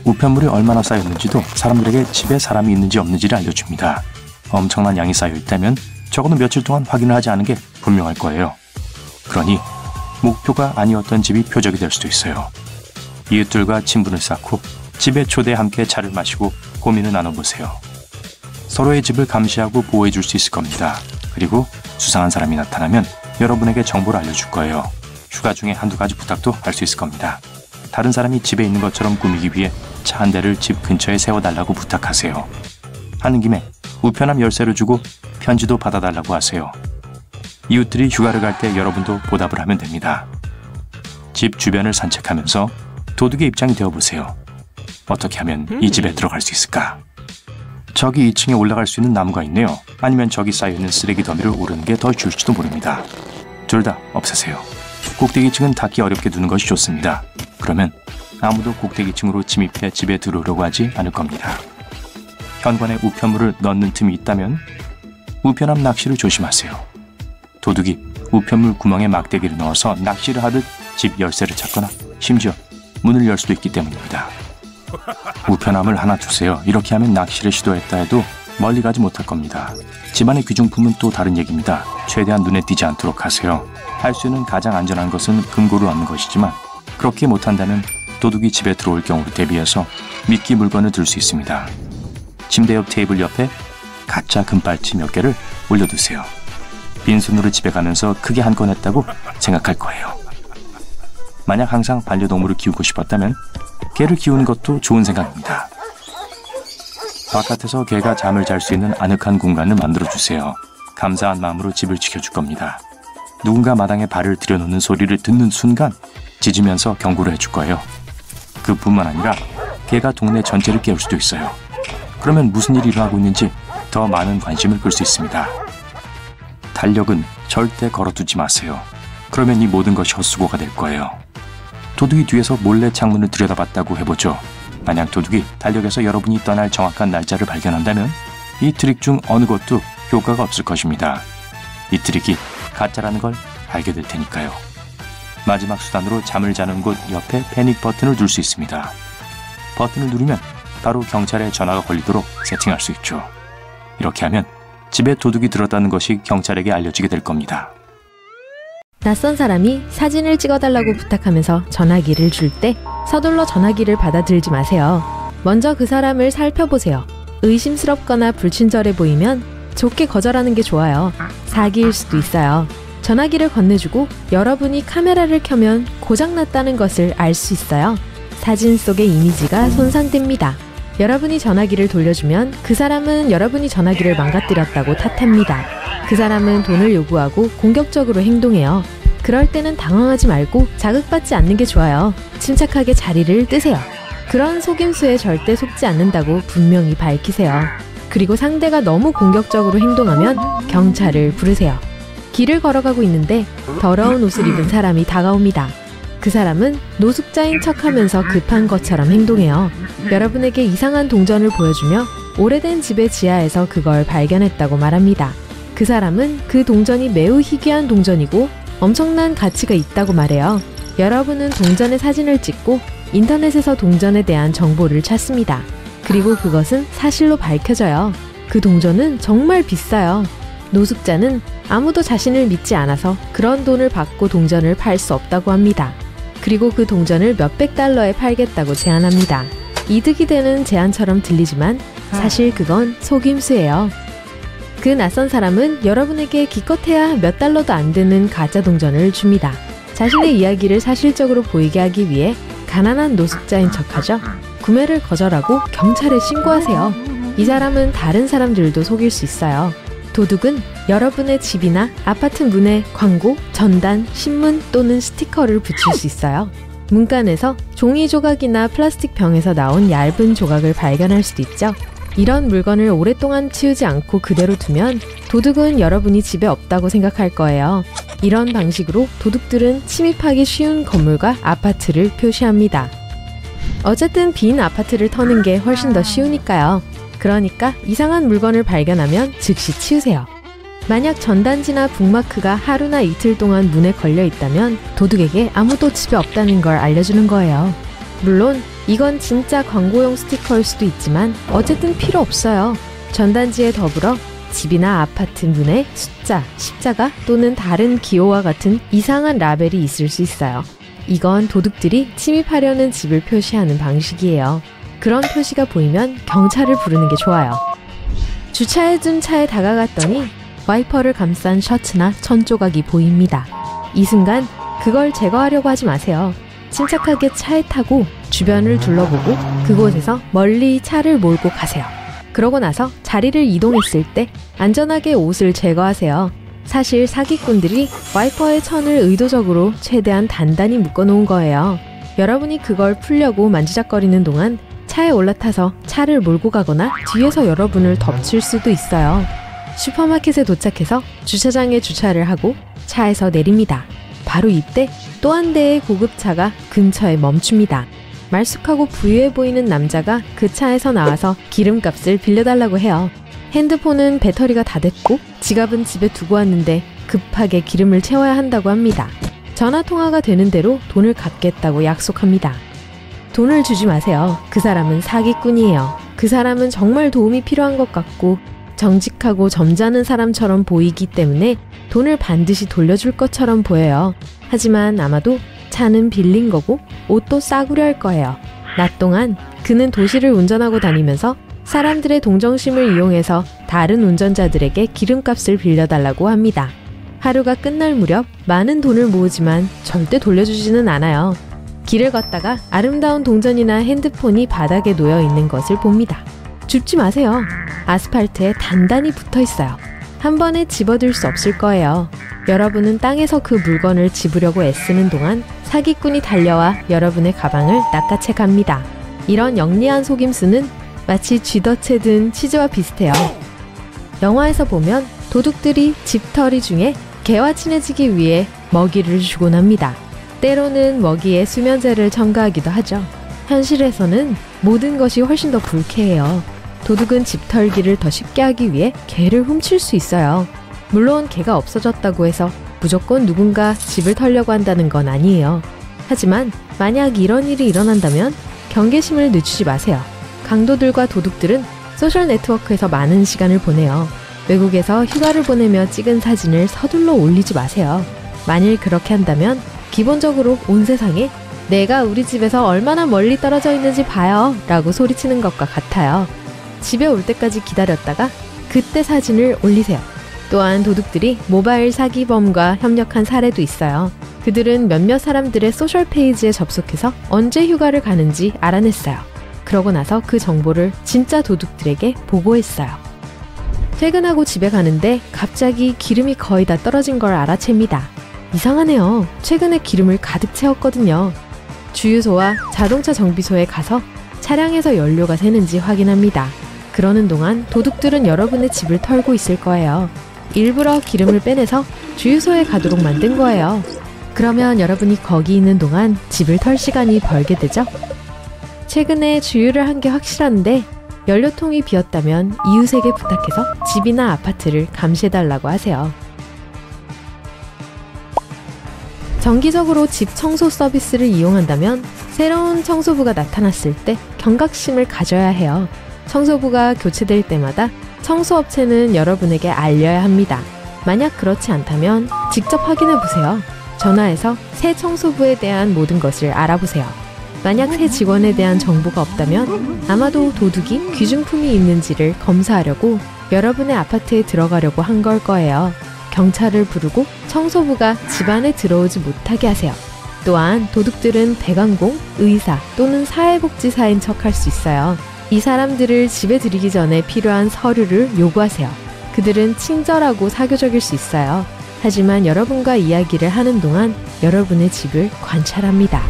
우편물이 얼마나 쌓였는지도 사람들에게 집에 사람이 있는지 없는지를 알려줍니다. 엄청난 양이 쌓여 있다면 적어도 며칠 동안 확인을 하지 않은 게 분명할 거예요. 그러니 목표가 아니었던 집이 표적이 될 수도 있어요. 이웃들과 친분을 쌓고 집에 초대해 함께 차를 마시고 고민을 나눠보세요. 서로의 집을 감시하고 보호해 줄 수 있을 겁니다. 그리고 수상한 사람이 나타나면 여러분에게 정보를 알려줄 거예요. 휴가 중에 한두 가지 부탁도 할 수 있을 겁니다. 다른 사람이 집에 있는 것처럼 꾸미기 위해 차 한 대를 집 근처에 세워달라고 부탁하세요. 하는 김에 우편함 열쇠를 주고 편지도 받아달라고 하세요. 이웃들이 휴가를 갈 때 여러분도 보답을 하면 됩니다. 집 주변을 산책하면서 도둑의 입장이 되어보세요. 어떻게 하면 이 집에 들어갈 수 있을까? 저기 2층에 올라갈 수 있는 나무가 있네요. 아니면 저기 쌓여있는 쓰레기 더미를 오르는 게 더 쉬울지도 모릅니다. 둘 다 없애세요. 꼭대기층은 닫기 어렵게 두는 것이 좋습니다. 그러면 아무도 꼭대기층으로 침입해 집에 들어오려고 하지 않을 겁니다. 현관에 우편물을 넣는 틈이 있다면 우편함 낚시를 조심하세요. 도둑이 우편물 구멍에 막대기를 넣어서 낚시를 하듯 집 열쇠를 찾거나 심지어 문을 열 수도 있기 때문입니다. 우편함을 하나 주세요. 이렇게 하면 낚시를 시도했다 해도 멀리 가지 못할 겁니다. 집안의 귀중품은 또 다른 얘기입니다. 최대한 눈에 띄지 않도록 하세요. 할 수 있는 가장 안전한 것은 금고를 얻는 것이지만 그렇게 못한다면 도둑이 집에 들어올 경우를 대비해서 미끼 물건을 들 수 있습니다. 침대 옆 테이블 옆에 가짜 금발치 몇 개를 올려두세요. 빈손으로 집에 가면서 크게 한 건 했다고 생각할 거예요. 만약 항상 반려동물을 키우고 싶었다면 개를 키우는 것도 좋은 생각입니다. 바깥에서 개가 잠을 잘 수 있는 아늑한 공간을 만들어주세요. 감사한 마음으로 집을 지켜줄 겁니다. 누군가 마당에 발을 들여놓는 소리를 듣는 순간 짖으면서 경고를 해줄 거예요. 그뿐만 아니라 개가 동네 전체를 깨울 수도 있어요. 그러면 무슨 일이 일어나고 있는지 더 많은 관심을 끌 수 있습니다. 달력은 절대 걸어두지 마세요. 그러면 이 모든 것이 헛수고가 될 거예요. 도둑이 뒤에서 몰래 창문을 들여다봤다고 해보죠. 만약 도둑이 달력에서 여러분이 떠날 정확한 날짜를 발견한다면 이 트릭 중 어느 것도 효과가 없을 것입니다. 이 트릭이 가짜라는 걸 알게 될 테니까요. 마지막 수단으로 잠을 자는 곳 옆에 패닉 버튼을 둘 수 있습니다. 버튼을 누르면 바로 경찰에 전화가 걸리도록 세팅할 수 있죠. 이렇게 하면 집에 도둑이 들었다는 것이 경찰에게 알려지게 될 겁니다. 낯선 사람이 사진을 찍어달라고 부탁하면서 전화기를 줄 때 서둘러 전화기를 받아들지 마세요. 먼저 그 사람을 살펴보세요. 의심스럽거나 불친절해 보이면 좋게 거절하는 게 좋아요. 사기일 수도 있어요. 전화기를 건네주고 여러분이 카메라를 켜면 고장났다는 것을 알 수 있어요. 사진 속의 이미지가 손상됩니다. 여러분이 전화기를 돌려주면 그 사람은 여러분이 전화기를 망가뜨렸다고 탓합니다. 그 사람은 돈을 요구하고 공격적으로 행동해요. 그럴 때는 당황하지 말고 자극받지 않는 게 좋아요. 침착하게 자리를 뜨세요. 그런 속임수에 절대 속지 않는다고 분명히 밝히세요. 그리고 상대가 너무 공격적으로 행동하면 경찰을 부르세요. 길을 걸어가고 있는데 더러운 옷을 입은 사람이 다가옵니다. 그 사람은 노숙자인 척하면서 급한 것처럼 행동해요. 여러분에게 이상한 동전을 보여주며 오래된 집의 지하에서 그걸 발견했다고 말합니다. 그 사람은 그 동전이 매우 희귀한 동전이고 엄청난 가치가 있다고 말해요. 여러분은 동전의 사진을 찍고 인터넷에서 동전에 대한 정보를 찾습니다. 그리고 그것은 사실로 밝혀져요. 그 동전은 정말 비싸요. 노숙자는 아무도 자신을 믿지 않아서 그런 돈을 받고 동전을 팔 수 없다고 합니다. 그리고 그 동전을 몇백 달러에 팔겠다고 제안합니다. 이득이 되는 제안처럼 들리지만 사실 그건 속임수예요. 그 낯선 사람은 여러분에게 기껏해야 몇 달러도 안 되는 가짜 동전을 줍니다. 자신의 이야기를 사실적으로 보이게 하기 위해 가난한 노숙자인 척하죠. 구매를 거절하고 경찰에 신고하세요. 이 사람은 다른 사람들도 속일 수 있어요. 도둑은 여러분의 집이나 아파트 문에 광고, 전단, 신문 또는 스티커를 붙일 수 있어요. 문간에서 종이 조각이나 플라스틱 병에서 나온 얇은 조각을 발견할 수도 있죠. 이런 물건을 오랫동안 치우지 않고 그대로 두면 도둑은 여러분이 집에 없다고 생각할 거예요. 이런 방식으로 도둑들은 침입하기 쉬운 건물과 아파트를 표시합니다. 어쨌든 빈 아파트를 터는 게 훨씬 더 쉬우니까요. 그러니까 이상한 물건을 발견하면 즉시 치우세요. 만약 전단지나 북마크가 하루나 이틀 동안 문에 걸려 있다면 도둑에게 아무도 집에 없다는 걸 알려주는 거예요. 물론 이건 진짜 광고용 스티커일 수도 있지만 어쨌든 필요 없어요. 전단지에 더불어 집이나 아파트 문에 숫자, 십자가 또는 다른 기호와 같은 이상한 라벨이 있을 수 있어요. 이건 도둑들이 침입하려는 집을 표시하는 방식이에요. 그런 표시가 보이면 경찰을 부르는 게 좋아요. 주차해둔 차에 다가갔더니 와이퍼를 감싼 셔츠나 천조각이 보입니다. 이 순간 그걸 제거하려고 하지 마세요. 침착하게 차에 타고 주변을 둘러보고 그곳에서 멀리 차를 몰고 가세요. 그러고 나서 자리를 이동했을 때 안전하게 옷을 제거하세요. 사실 사기꾼들이 와이퍼의 천을 의도적으로 최대한 단단히 묶어놓은 거예요. 여러분이 그걸 풀려고 만지작거리는 동안 차에 올라타서 차를 몰고 가거나 뒤에서 여러분을 덮칠 수도 있어요. 슈퍼마켓에 도착해서 주차장에 주차를 하고 차에서 내립니다. 바로 이때 또 한 대의 고급차가 근처에 멈춥니다. 말쑥하고 부유해 보이는 남자가 그 차에서 나와서 기름값을 빌려달라고 해요. 핸드폰은 배터리가 다 됐고 지갑은 집에 두고 왔는데 급하게 기름을 채워야 한다고 합니다. 전화통화가 되는 대로 돈을 갚겠다고 약속합니다. 돈을 주지 마세요. 그 사람은 사기꾼이에요. 그 사람은 정말 도움이 필요한 것 같고 정직하고 점잖은 사람처럼 보이기 때문에 돈을 반드시 돌려줄 것처럼 보여요. 하지만 아마도 차는 빌린 거고 옷도 싸구려 할 거예요. 낮 동안 그는 도시를 운전하고 다니면서 사람들의 동정심을 이용해서 다른 운전자들에게 기름값을 빌려달라고 합니다. 하루가 끝날 무렵 많은 돈을 모으지만 절대 돌려주지는 않아요. 길을 걷다가 아름다운 동전이나 핸드폰이 바닥에 놓여 있는 것을 봅니다. 줍지 마세요. 아스팔트에 단단히 붙어 있어요. 한 번에 집어들 수 없을 거예요. 여러분은 땅에서 그 물건을 집으려고 애쓰는 동안 사기꾼이 달려와 여러분의 가방을 낚아채 갑니다. 이런 영리한 속임수는 마치 쥐덫에 든 치즈와 비슷해요. 영화에서 보면 도둑들이 집털이 중에 개와 친해지기 위해 먹이를 주곤 합니다. 때로는 먹이에 수면제를 첨가하기도 하죠. 현실에서는 모든 것이 훨씬 더 불쾌해요. 도둑은 집 털기를 더 쉽게 하기 위해 개를 훔칠 수 있어요. 물론 개가 없어졌다고 해서 무조건 누군가 집을 털려고 한다는 건 아니에요. 하지만 만약 이런 일이 일어난다면 경계심을 늦추지 마세요. 강도들과 도둑들은 소셜 네트워크에서 많은 시간을 보내요. 외국에서 휴가를 보내며 찍은 사진을 서둘러 올리지 마세요. 만일 그렇게 한다면 기본적으로 온 세상에 내가 우리 집에서 얼마나 멀리 떨어져 있는지 봐요 라고 소리치는 것과 같아요. 집에 올 때까지 기다렸다가 그때 사진을 올리세요. 또한 도둑들이 모바일 사기범과 협력한 사례도 있어요. 그들은 몇몇 사람들의 소셜 페이지에 접속해서 언제 휴가를 가는지 알아냈어요. 그러고 나서 그 정보를 진짜 도둑들에게 보고했어요. 퇴근하고 집에 가는데 갑자기 기름이 거의 다 떨어진 걸 알아챕니다. 이상하네요. 최근에 기름을 가득 채웠거든요. 주유소와 자동차 정비소에 가서 차량에서 연료가 새는지 확인합니다. 그러는 동안 도둑들은 여러분의 집을 털고 있을 거예요. 일부러 기름을 빼내서 주유소에 가도록 만든 거예요. 그러면 여러분이 거기 있는 동안 집을 털 시간이 벌게 되죠? 최근에 주유를 한 게 확실한데 연료통이 비었다면 이웃에게 부탁해서 집이나 아파트를 감시해달라고 하세요. 정기적으로 집 청소 서비스를 이용한다면 새로운 청소부가 나타났을 때 경각심을 가져야 해요. 청소부가 교체될 때마다 청소업체는 여러분에게 알려야 합니다. 만약 그렇지 않다면 직접 확인해 보세요. 전화해서 새 청소부에 대한 모든 것을 알아보세요. 만약 새 직원에 대한 정보가 없다면 아마도 도둑이 귀중품이 있는지를 검사하려고 여러분의 아파트에 들어가려고 한 걸 거예요. 경찰을 부르고 청소부가 집 안에 들어오지 못하게 하세요. 또한 도둑들은 대관공, 의사 또는 사회복지사인 척할 수 있어요. 이 사람들을 집에 들이기 전에 필요한 서류를 요구하세요. 그들은 친절하고 사교적일 수 있어요. 하지만 여러분과 이야기를 하는 동안 여러분의 집을 관찰합니다.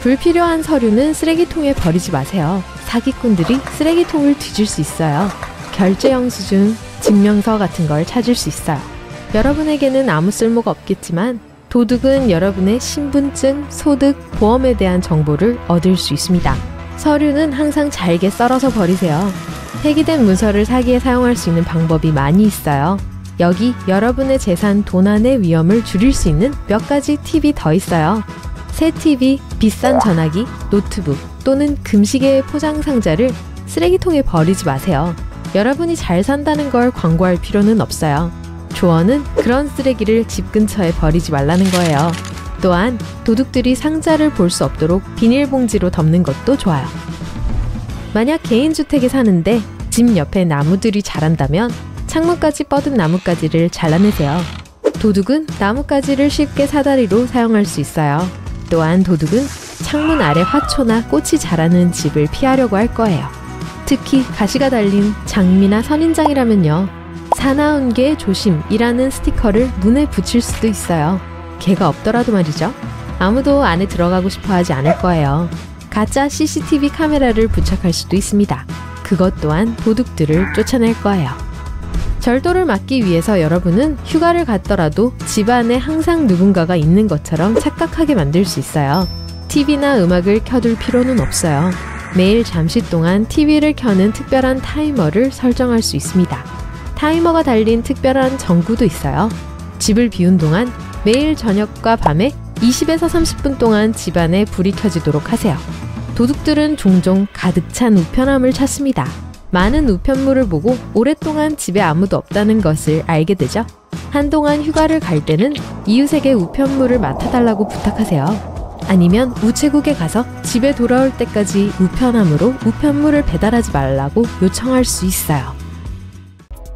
불필요한 서류는 쓰레기통에 버리지 마세요. 사기꾼들이 쓰레기통을 뒤질 수 있어요. 결제 영수증, 증명서 같은 걸 찾을 수 있어요. 여러분에게는 아무 쓸모가 없겠지만 도둑은 여러분의 신분증, 소득, 보험에 대한 정보를 얻을 수 있습니다. 서류는 항상 잘게 썰어서 버리세요. 폐기된 문서를 사기에 사용할 수 있는 방법이 많이 있어요. 여기 여러분의 재산 도난의 위험을 줄일 수 있는 몇 가지 팁이 더 있어요. 새 TV, 비싼 전화기, 노트북 또는 금시계의 포장 상자를 쓰레기통에 버리지 마세요. 여러분이 잘 산다는 걸 광고할 필요는 없어요. 조언은 그런 쓰레기를 집 근처에 버리지 말라는 거예요. 또한 도둑들이 상자를 볼 수 없도록 비닐봉지로 덮는 것도 좋아요. 만약 개인주택에 사는데 집 옆에 나무들이 자란다면 창문까지 뻗은 나뭇가지를 잘라내세요. 도둑은 나뭇가지를 쉽게 사다리로 사용할 수 있어요. 또한 도둑은 창문 아래 화초나 꽃이 자라는 집을 피하려고 할 거예요. 특히 가시가 달린 장미나 선인장이라면요. 사나운 개 조심이라는 스티커를 문에 붙일 수도 있어요. 개가 없더라도 말이죠. 아무도 안에 들어가고 싶어 하지 않을 거예요. 가짜 CCTV 카메라를 부착할 수도 있습니다. 그것 또한 도둑들을 쫓아낼 거예요. 절도를 막기 위해서 여러분은 휴가를 갔더라도 집 안에 항상 누군가가 있는 것처럼 착각하게 만들 수 있어요. TV나 음악을 켜둘 필요는 없어요. 매일 잠시 동안 TV를 켜는 특별한 타이머를 설정할 수 있습니다. 타이머가 달린 특별한 전구도 있어요. 집을 비운 동안 매일 저녁과 밤에 20에서 30분 동안 집안에 불이 켜지도록 하세요. 도둑들은 종종 가득 찬 우편함을 찾습니다. 많은 우편물을 보고 오랫동안 집에 아무도 없다는 것을 알게 되죠. 한동안 휴가를 갈 때는 이웃에게 우편물을 맡아달라고 부탁하세요. 아니면 우체국에 가서 집에 돌아올 때까지 우편함으로 우편물을 배달하지 말라고 요청할 수 있어요.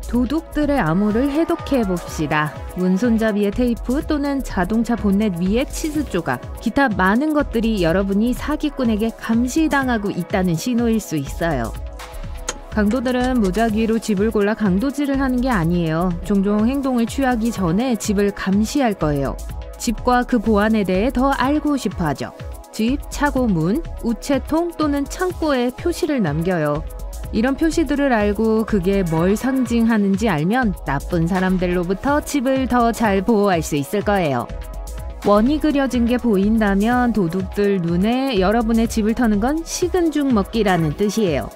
도둑들의 암호를 해독해 봅시다. 문손잡이의 테이프 또는 자동차 본넷 위에 치즈 조각, 기타 많은 것들이 여러분이 사기꾼에게 감시당하고 있다는 신호일 수 있어요. 강도들은 무작위로 집을 골라 강도질을 하는 게 아니에요. 종종 행동을 취하기 전에 집을 감시할 거예요. 집과 그 보안에 대해 더 알고 싶어 하죠. 집, 차고 문, 우체통 또는 창고에 표시를 남겨요. 이런 표시들을 알고 그게 뭘 상징하는지 알면 나쁜 사람들로부터 집을 더 잘 보호할 수 있을 거예요. 원이 그려진 게 보인다면 도둑들 눈에 여러분의 집을 터는 건 식은 죽 먹기라는 뜻이에요.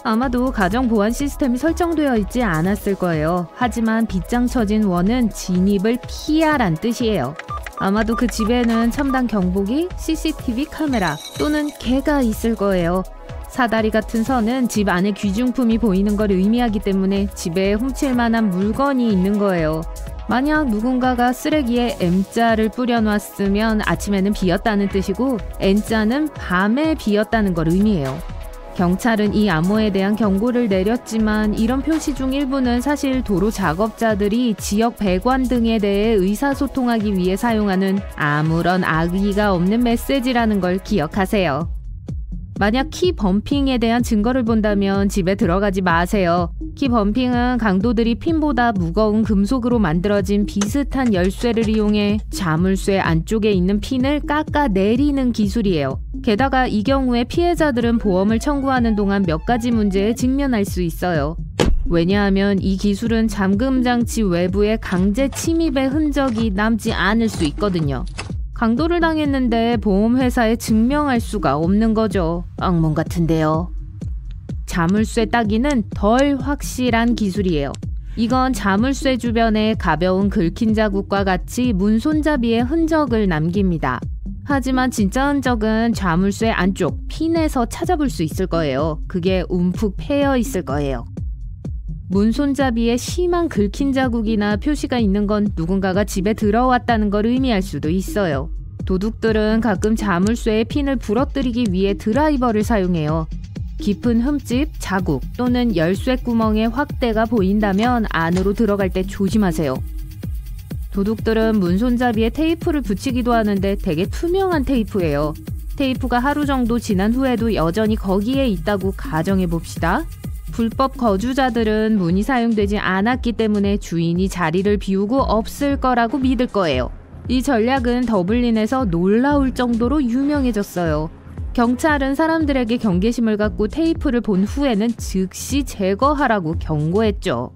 아마도 가정 보안 시스템이 설정되어 있지 않았을 거예요. 하지만 빗장 쳐진 원은 진입을 피하란 뜻이에요. 아마도 그 집에는 첨단 경보기, CCTV 카메라 또는 개가 있을 거예요. 사다리 같은 선은 집 안에 귀중품이 보이는 걸 의미하기 때문에 집에 훔칠 만한 물건이 있는 거예요. 만약 누군가가 쓰레기에 M자를 뿌려놨으면 아침에는 비었다는 뜻이고 N자는 밤에 비었다는 걸 의미해요. 경찰은 이 암호에 대한 경고를 내렸지만 이런 표시 중 일부는 사실 도로 작업자들이 지역 배관 등에 대해 의사소통하기 위해 사용하는 아무런 악의가 없는 메시지라는 걸 기억하세요. 만약 키 범핑에 대한 증거를 본다면 집에 들어가지 마세요. 키 범핑은 강도들이 핀보다 무거운 금속으로 만들어진 비슷한 열쇠를 이용해 자물쇠 안쪽에 있는 핀을 깎아내리는 기술이에요. 게다가 이 경우에 피해자들은 보험을 청구하는 동안 몇 가지 문제에 직면할 수 있어요. 왜냐하면 이 기술은 잠금 장치 외부에 강제 침입의 흔적이 남지 않을 수 있거든요. 강도를 당했는데 보험회사에 증명할 수가 없는 거죠. 악몽 같은데요. 자물쇠 따기는 덜 확실한 기술이에요. 이건 자물쇠 주변에 가벼운 긁힌 자국과 같이 문손잡이의 흔적을 남깁니다. 하지만 진짜 흔적은 자물쇠 안쪽 핀에서 찾아볼 수 있을 거예요. 그게 움푹 패여 있을 거예요. 문손잡이에 심한 긁힌 자국이나 표시가 있는 건 누군가가 집에 들어왔다는 걸 의미할 수도 있어요. 도둑들은 가끔 자물쇠의 핀을 부러뜨리기 위해 드라이버를 사용해요. 깊은 흠집, 자국 또는 열쇠 구멍의 확대가 보인다면 안으로 들어갈 때 조심하세요. 도둑들은 문손잡이에 테이프를 붙이기도 하는데 되게 투명한 테이프예요. 테이프가 하루 정도 지난 후에도 여전히 거기에 있다고 가정해봅시다. 불법 거주자들은 문이 사용되지 않았기 때문에 주인이 자리를 비우고 없을 거라고 믿을 거예요. 이 전략은 더블린에서 놀라울 정도로 유명해졌어요. 경찰은 사람들에게 경계심을 갖고 테이프를 본 후에는 즉시 제거하라고 경고했죠.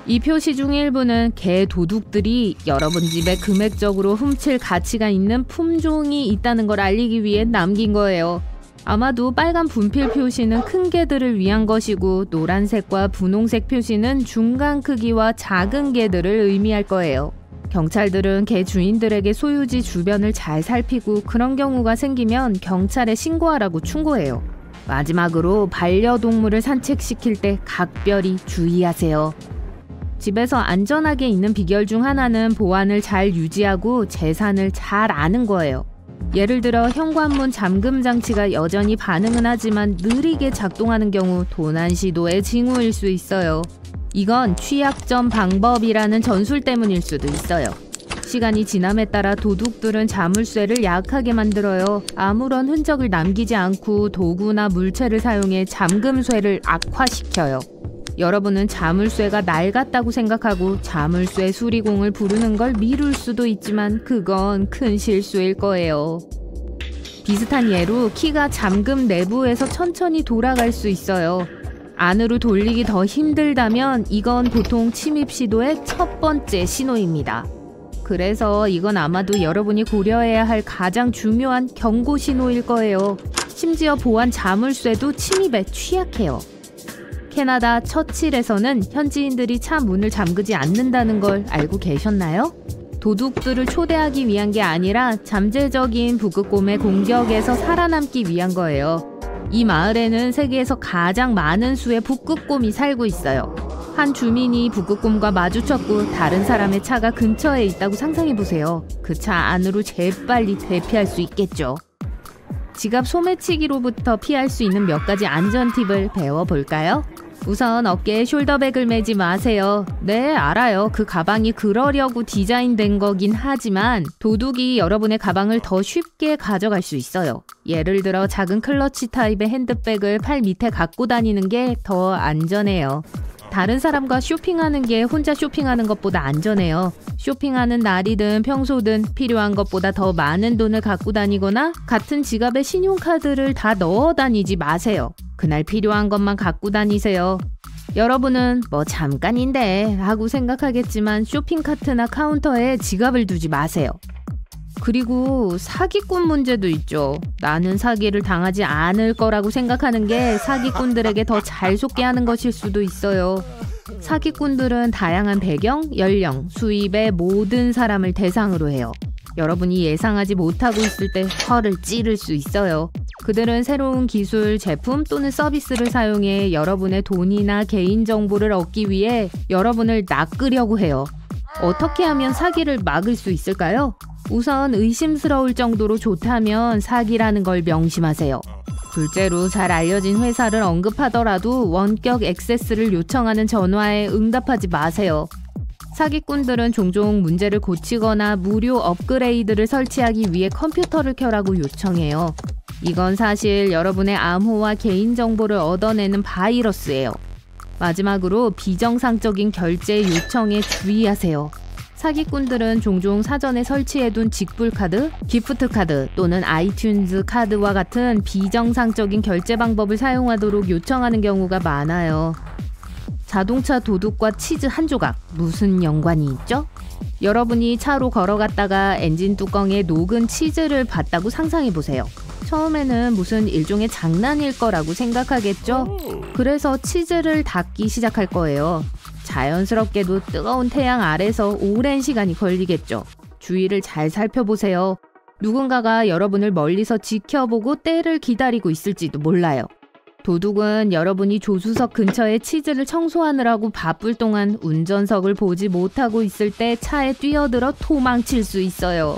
이 표시 중 일부는 개 도둑들이 여러분 집에 금액적으로 훔칠 가치가 있는 품종이 있다는 걸 알리기 위해 남긴 거예요. 아마도 빨간 분필 표시는 큰 개들을 위한 것이고 노란색과 분홍색 표시는 중간 크기와 작은 개들을 의미할 거예요. 경찰들은 개 주인들에게 소유지 주변을 잘 살피고 그런 경우가 생기면 경찰에 신고하라고 충고해요. 마지막으로 반려동물을 산책시킬 때 각별히 주의하세요. 집에서 안전하게 있는 비결 중 하나는 보안을 잘 유지하고 재산을 잘 아는 거예요. 예를 들어 현관문 잠금 장치가 여전히 반응은 하지만 느리게 작동하는 경우 도난 시도의 징후일 수 있어요. 이건 취약점 방법이라는 전술 때문일 수도 있어요. 시간이 지남에 따라 도둑들은 자물쇠를 약하게 만들어요. 아무런 흔적을 남기지 않고 도구나 물체를 사용해 잠금쇠를 악화시켜요. 여러분은 자물쇠가 낡았다고 생각하고 자물쇠 수리공을 부르는 걸 미룰 수도 있지만 그건 큰 실수일 거예요. 비슷한 예로 키가 잠금 내부에서 천천히 돌아갈 수 있어요. 안으로 돌리기 더 힘들다면 이건 보통 침입 시도의 첫 번째 신호입니다. 그래서 이건 아마도 여러분이 고려해야 할 가장 중요한 경고 신호일 거예요. 심지어 보안 자물쇠도 침입에 취약해요. 캐나다 처칠에서는 현지인들이 차 문을 잠그지 않는다는 걸 알고 계셨나요? 도둑들을 초대하기 위한 게 아니라 잠재적인 북극곰의 공격에서 살아남기 위한 거예요. 이 마을에는 세계에서 가장 많은 수의 북극곰이 살고 있어요. 한 주민이 북극곰과 마주쳤고 다른 사람의 차가 근처에 있다고 상상해보세요. 그 차 안으로 재빨리 대피할 수 있겠죠. 지갑 소매치기로부터 피할 수 있는 몇 가지 안전 팁을 배워볼까요? 우선 어깨에 숄더백을 매지 마세요. 네, 알아요. 그 가방이 그러려고 디자인된 거긴 하지만 도둑이 여러분의 가방을 더 쉽게 가져갈 수 있어요. 예를 들어 작은 클러치 타입의 핸드백을 팔 밑에 갖고 다니는 게 더 안전해요. 다른 사람과 쇼핑하는 게 혼자 쇼핑하는 것보다 안전해요. 쇼핑하는 날이든 평소든 필요한 것보다 더 많은 돈을 갖고 다니거나 같은 지갑에 신용카드를 다 넣어 다니지 마세요. 그날 필요한 것만 갖고 다니세요. 여러분은 뭐 잠깐인데 하고 생각하겠지만 쇼핑카트나 카운터에 지갑을 두지 마세요. 그리고 사기꾼 문제도 있죠. 나는 사기를 당하지 않을 거라고 생각하는 게 사기꾼들에게 더 잘 속게 하는 것일 수도 있어요. 사기꾼들은 다양한 배경, 연령, 수입의 모든 사람을 대상으로 해요. 여러분이 예상하지 못하고 있을 때 혀를 찌를 수 있어요. 그들은 새로운 기술, 제품 또는 서비스를 사용해 여러분의 돈이나 개인정보를 얻기 위해 여러분을 낚으려고 해요. 어떻게 하면 사기를 막을 수 있을까요? 우선 의심스러울 정도로 좋다면 사기라는 걸 명심하세요. 둘째로 잘 알려진 회사를 언급하더라도 원격 액세스를 요청하는 전화에 응답하지 마세요. 사기꾼들은 종종 문제를 고치거나 무료 업그레이드를 설치하기 위해 컴퓨터를 켜라고 요청해요. 이건 사실 여러분의 암호와 개인정보를 얻어내는 바이러스예요. 마지막으로 비정상적인 결제 요청에 주의하세요. 사기꾼들은 종종 사전에 설치해둔 직불카드, 기프트카드 또는 아이튠즈 카드와 같은 비정상적인 결제 방법을 사용하도록 요청하는 경우가 많아요. 자동차 도둑과 치즈 한 조각, 무슨 연관이 있죠? 여러분이 차로 걸어갔다가 엔진 뚜껑에 녹은 치즈를 봤다고 상상해보세요. 처음에는 무슨 일종의 장난일 거라고 생각하겠죠? 그래서 치즈를 닦기 시작할 거예요. 자연스럽게도 뜨거운 태양 아래서 오랜 시간이 걸리겠죠. 주위를 잘 살펴보세요. 누군가가 여러분을 멀리서 지켜보고 때를 기다리고 있을지도 몰라요. 도둑은 여러분이 조수석 근처에 치즈를 청소하느라고 바쁠 동안 운전석을 보지 못하고 있을 때 차에 뛰어들어 도망칠 수 있어요.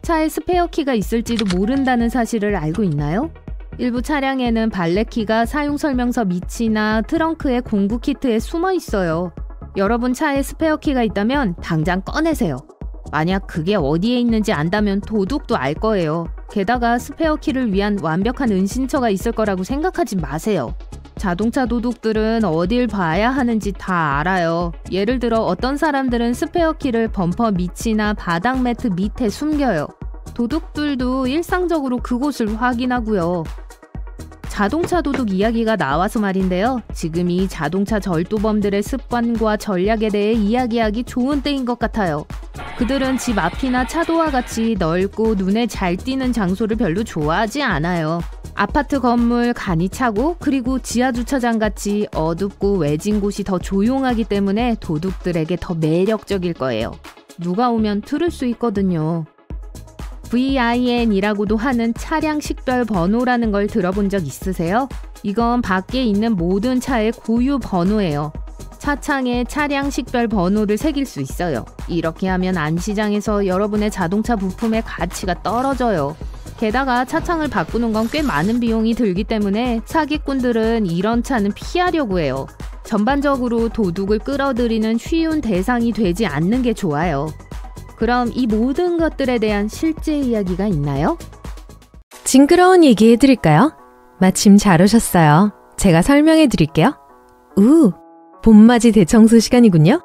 차에 스페어키가 있을지도 모른다는 사실을 알고 있나요? 일부 차량에는 발렛키가 사용설명서 밑이나 트렁크의 공구 키트에 숨어 있어요. 여러분 차에 스페어키가 있다면 당장 꺼내세요. 만약 그게 어디에 있는지 안다면 도둑도 알 거예요. 게다가 스페어키를 위한 완벽한 은신처가 있을 거라고 생각하지 마세요. 자동차 도둑들은 어딜 봐야 하는지 다 알아요. 예를 들어 어떤 사람들은 스페어키를 범퍼 밑이나 바닥 매트 밑에 숨겨요. 도둑들도 일상적으로 그곳을 확인하고요. 자동차 도둑 이야기가 나와서 말인데요. 지금이 자동차 절도범들의 습관과 전략에 대해 이야기하기 좋은 때인 것 같아요. 그들은 집 앞이나 차도와 같이 넓고 눈에 잘 띄는 장소를 별로 좋아하지 않아요. 아파트 건물 간이 차고 그리고 지하주차장 같이 어둡고 외진 곳이 더 조용하기 때문에 도둑들에게 더 매력적일 거예요. 누가 오면 들을 수 있거든요. VIN이라고도 하는 차량 식별 번호라는 걸 들어본 적 있으세요? 이건 밖에 있는 모든 차의 고유 번호예요. 차창에 차량 식별 번호를 새길 수 있어요. 이렇게 하면 안시장에서 여러분의 자동차 부품의 가치가 떨어져요. 게다가 차창을 바꾸는 건 꽤 많은 비용이 들기 때문에 사기꾼들은 이런 차는 피하려고 해요. 전반적으로 도둑을 끌어들이는 쉬운 대상이 되지 않는 게 좋아요. 그럼 이 모든 것들에 대한 실제 이야기가 있나요? 징그러운 얘기 해드릴까요? 마침 잘 오셨어요. 제가 설명해드릴게요. 봄맞이 대청소 시간이군요.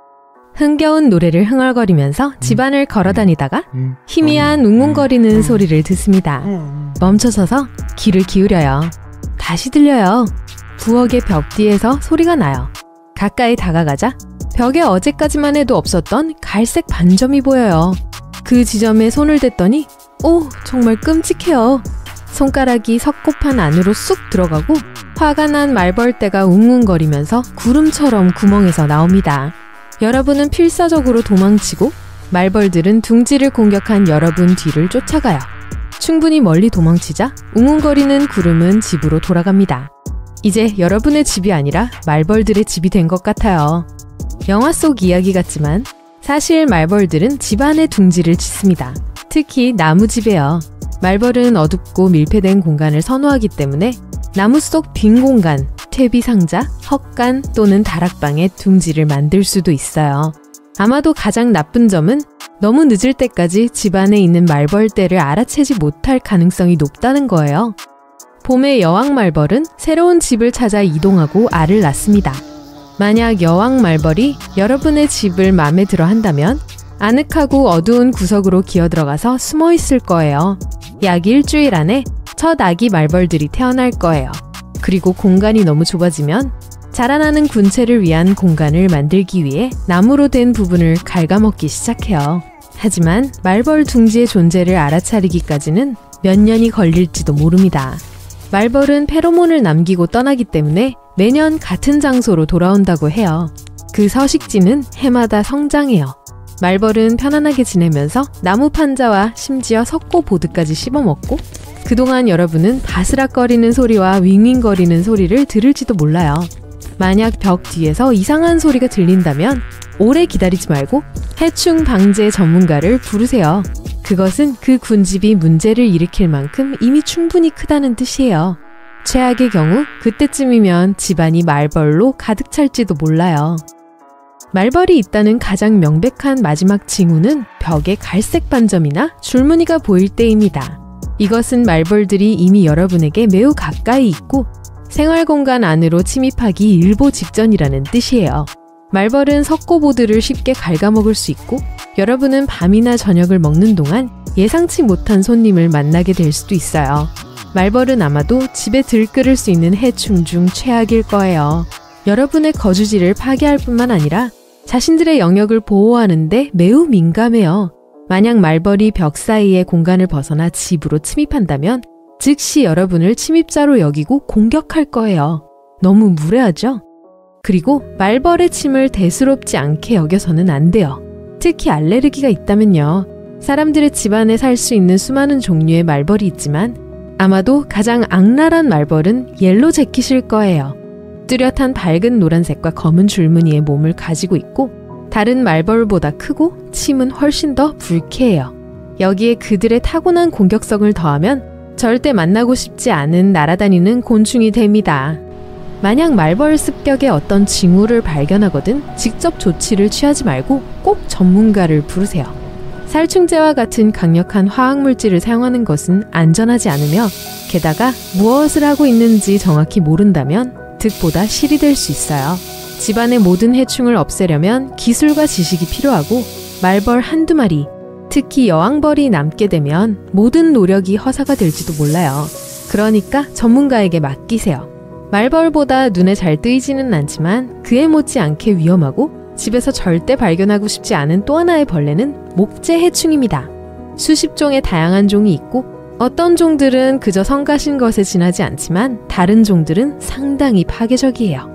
흥겨운 노래를 흥얼거리면서 집안을 걸어다니다가 희미한 웅웅거리는 소리를 듣습니다. 멈춰서서 귀를 기울여요. 다시 들려요. 부엌의 벽 뒤에서 소리가 나요. 가까이 다가가자 벽에 어제까지만 해도 없었던 갈색 반점이 보여요. 그 지점에 손을 댔더니 정말 끔찍해요. 손가락이 석고판 안으로 쑥 들어가고 화가 난 말벌떼가 웅웅거리면서 구름처럼 구멍에서 나옵니다. 여러분은 필사적으로 도망치고 말벌들은 둥지를 공격한 여러분 뒤를 쫓아가요. 충분히 멀리 도망치자 웅웅거리는 구름은 집으로 돌아갑니다. 이제 여러분의 집이 아니라 말벌들의 집이 된 것 같아요. 영화 속 이야기 같지만 사실 말벌들은 집안에 둥지를 짓습니다. 특히 나무집에요. 말벌은 어둡고 밀폐된 공간을 선호하기 때문에 나무 속 빈 공간, 퇴비상자, 헛간 또는 다락방에 둥지를 만들 수도 있어요. 아마도 가장 나쁜 점은 너무 늦을 때까지 집 안에 있는 말벌떼를 알아채지 못할 가능성이 높다는 거예요. 봄에 여왕 말벌은 새로운 집을 찾아 이동하고 알을 낳습니다. 만약 여왕 말벌이 여러분의 집을 마음에 들어 한다면 아늑하고 어두운 구석으로 기어들어가서 숨어 있을 거예요. 약 일주일 안에 첫 아기 말벌들이 태어날 거예요. 그리고 공간이 너무 좁아지면 자라나는 군체를 위한 공간을 만들기 위해 나무로 된 부분을 갉아먹기 시작해요. 하지만 말벌 둥지의 존재를 알아차리기까지는 몇 년이 걸릴지도 모릅니다. 말벌은 페로몬을 남기고 떠나기 때문에 매년 같은 장소로 돌아온다고 해요. 그 서식지는 해마다 성장해요. 말벌은 편안하게 지내면서 나무 판자와 심지어 석고보드까지 씹어먹고 그동안 여러분은 바스락거리는 소리와 윙윙거리는 소리를 들을지도 몰라요. 만약 벽 뒤에서 이상한 소리가 들린다면 오래 기다리지 말고 해충 방제 전문가를 부르세요. 그것은 그 군집이 문제를 일으킬 만큼 이미 충분히 크다는 뜻이에요. 최악의 경우 그때쯤이면 집안이 말벌로 가득 찰지도 몰라요. 말벌이 있다는 가장 명백한 마지막 징후는 벽에 갈색 반점이나 줄무늬가 보일 때입니다. 이것은 말벌들이 이미 여러분에게 매우 가까이 있고 생활공간 안으로 침입하기 일보 직전이라는 뜻이에요. 말벌은 석고보드를 쉽게 갉아먹을 수 있고 여러분은 밤이나 저녁을 먹는 동안 예상치 못한 손님을 만나게 될 수도 있어요. 말벌은 아마도 집에 들끓을 수 있는 해충 중 최악일 거예요. 여러분의 거주지를 파괴할 뿐만 아니라 자신들의 영역을 보호하는데 매우 민감해요. 만약 말벌이 벽 사이의 공간을 벗어나 집으로 침입한다면 즉시 여러분을 침입자로 여기고 공격할 거예요. 너무 무례하죠? 그리고 말벌의 침을 대수롭지 않게 여겨서는 안 돼요. 특히 알레르기가 있다면요. 사람들의 집안에 살 수 있는 수많은 종류의 말벌이 있지만 아마도 가장 악랄한 말벌은 옐로 재킷일 거예요. 뚜렷한 밝은 노란색과 검은 줄무늬의 몸을 가지고 있고 다른 말벌보다 크고 침은 훨씬 더 불쾌해요. 여기에 그들의 타고난 공격성을 더하면 절대 만나고 싶지 않은 날아다니는 곤충이 됩니다. 만약 말벌 습격에 어떤 징후를 발견하거든 직접 조치를 취하지 말고 꼭 전문가를 부르세요. 살충제와 같은 강력한 화학물질을 사용하는 것은 안전하지 않으며 게다가 무엇을 하고 있는지 정확히 모른다면 득보다 실이 될 수 있어요. 집안의 모든 해충을 없애려면 기술과 지식이 필요하고 말벌 한두 마리, 특히 여왕벌이 남게 되면 모든 노력이 허사가 될지도 몰라요. 그러니까 전문가에게 맡기세요. 말벌보다 눈에 잘 뜨이지는 않지만 그에 못지않게 위험하고 집에서 절대 발견하고 싶지 않은 또 하나의 벌레는 목재 해충입니다. 수십 종의 다양한 종이 있고 어떤 종들은 그저 성가신 것에 지나지 않지만 다른 종들은 상당히 파괴적이에요.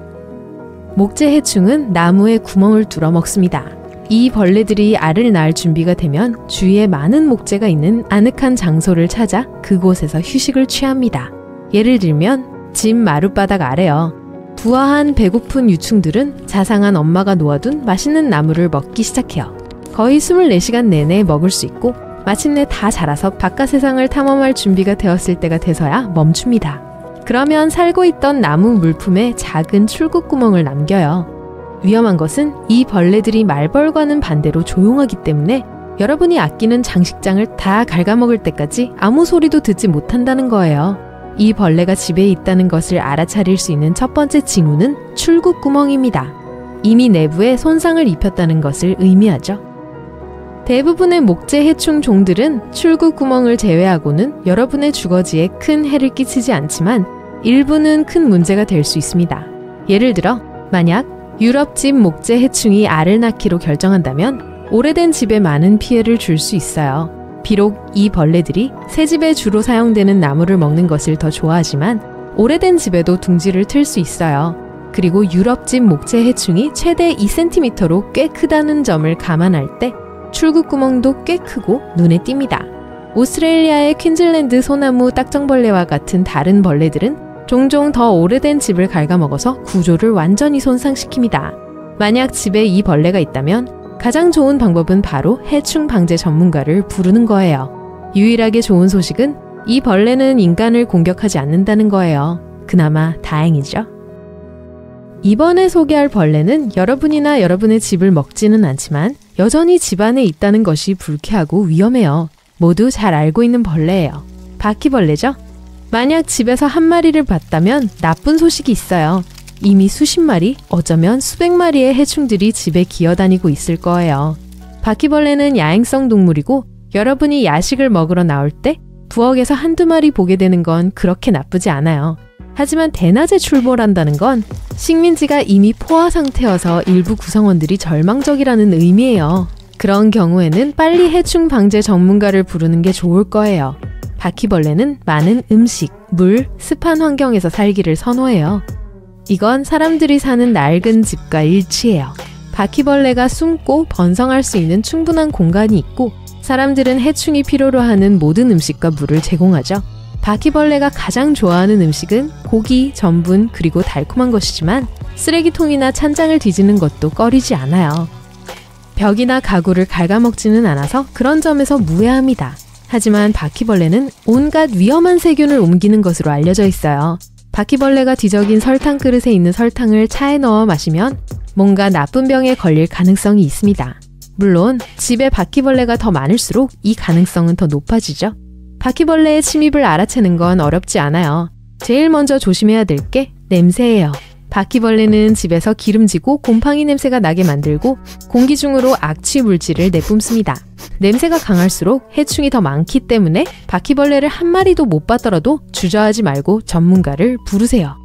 목재 해충은 나무에 구멍을 뚫어 먹습니다. 이 벌레들이 알을 낳을 준비가 되면 주위에 많은 목재가 있는 아늑한 장소를 찾아 그곳에서 휴식을 취합니다. 예를 들면 집 마룻바닥 아래요. 부화한 배고픈 유충들은 자상한 엄마가 놓아둔 맛있는 나무를 먹기 시작해요. 거의 24시간 내내 먹을 수 있고 마침내 다 자라서 바깥 세상을 탐험할 준비가 되었을 때가 돼서야 멈춥니다. 그러면 살고 있던 나무 물품에 작은 출구구멍을 남겨요. 위험한 것은 이 벌레들이 말벌과는 반대로 조용하기 때문에 여러분이 아끼는 장식장을 다 갉아먹을 때까지 아무 소리도 듣지 못한다는 거예요. 이 벌레가 집에 있다는 것을 알아차릴 수 있는 첫 번째 징후는 출구구멍입니다. 이미 내부에 손상을 입혔다는 것을 의미하죠. 대부분의 목재 해충 종들은 출구구멍을 제외하고는 여러분의 주거지에 큰 해를 끼치지 않지만 일부는 큰 문제가 될 수 있습니다. 예를 들어 만약 유럽집 목재 해충이 알을 낳기로 결정한다면 오래된 집에 많은 피해를 줄 수 있어요. 비록 이 벌레들이 새 집에 주로 사용되는 나무를 먹는 것을 더 좋아하지만 오래된 집에도 둥지를 틀 수 있어요. 그리고 유럽집 목재 해충이 최대 2cm로 꽤 크다는 점을 감안할 때 출구구멍도 꽤 크고 눈에 띕니다. 오스트레일리아의 퀸즐랜드 소나무 딱정벌레와 같은 다른 벌레들은 종종 더 오래된 집을 갉아먹어서 구조를 완전히 손상시킵니다. 만약 집에 이 벌레가 있다면 가장 좋은 방법은 바로 해충 방제 전문가를 부르는 거예요. 유일하게 좋은 소식은 이 벌레는 인간을 공격하지 않는다는 거예요. 그나마 다행이죠. 이번에 소개할 벌레는 여러분이나 여러분의 집을 먹지는 않지만 여전히 집 안에 있다는 것이 불쾌하고 위험해요. 모두 잘 알고 있는 벌레예요. 바퀴벌레죠? 만약 집에서 한 마리를 봤다면 나쁜 소식이 있어요. 이미 수십 마리, 어쩌면 수백 마리의 해충들이 집에 기어다니고 있을 거예요. 바퀴벌레는 야행성 동물이고 여러분이 야식을 먹으러 나올 때 부엌에서 한두 마리 보게 되는 건 그렇게 나쁘지 않아요. 하지만 대낮에 출몰한다는 건 식민지가 이미 포화 상태여서 일부 구성원들이 절망적이라는 의미예요. 그런 경우에는 빨리 해충 방제 전문가를 부르는 게 좋을 거예요. 바퀴벌레는 많은 음식, 물, 습한 환경에서 살기를 선호해요. 이건 사람들이 사는 낡은 집과 일치해요. 바퀴벌레가 숨고 번성할 수 있는 충분한 공간이 있고 사람들은 해충이 필요로 하는 모든 음식과 물을 제공하죠. 바퀴벌레가 가장 좋아하는 음식은 고기, 전분, 그리고 달콤한 것이지만 쓰레기통이나 찬장을 뒤지는 것도 꺼리지 않아요. 벽이나 가구를 갉아먹지는 않아서 그런 점에서 무해합니다. 하지만 바퀴벌레는 온갖 위험한 세균을 옮기는 것으로 알려져 있어요. 바퀴벌레가 뒤적인 설탕 그릇에 있는 설탕을 차에 넣어 마시면 뭔가 나쁜 병에 걸릴 가능성이 있습니다. 물론 집에 바퀴벌레가 더 많을수록 이 가능성은 더 높아지죠. 바퀴벌레의 침입을 알아채는 건 어렵지 않아요. 제일 먼저 조심해야 될 게 냄새예요. 바퀴벌레는 집에서 기름지고 곰팡이 냄새가 나게 만들고 공기 중으로 악취 물질을 내뿜습니다. 냄새가 강할수록 해충이 더 많기 때문에 바퀴벌레를 한 마리도 못 봤더라도 주저하지 말고 전문가를 부르세요.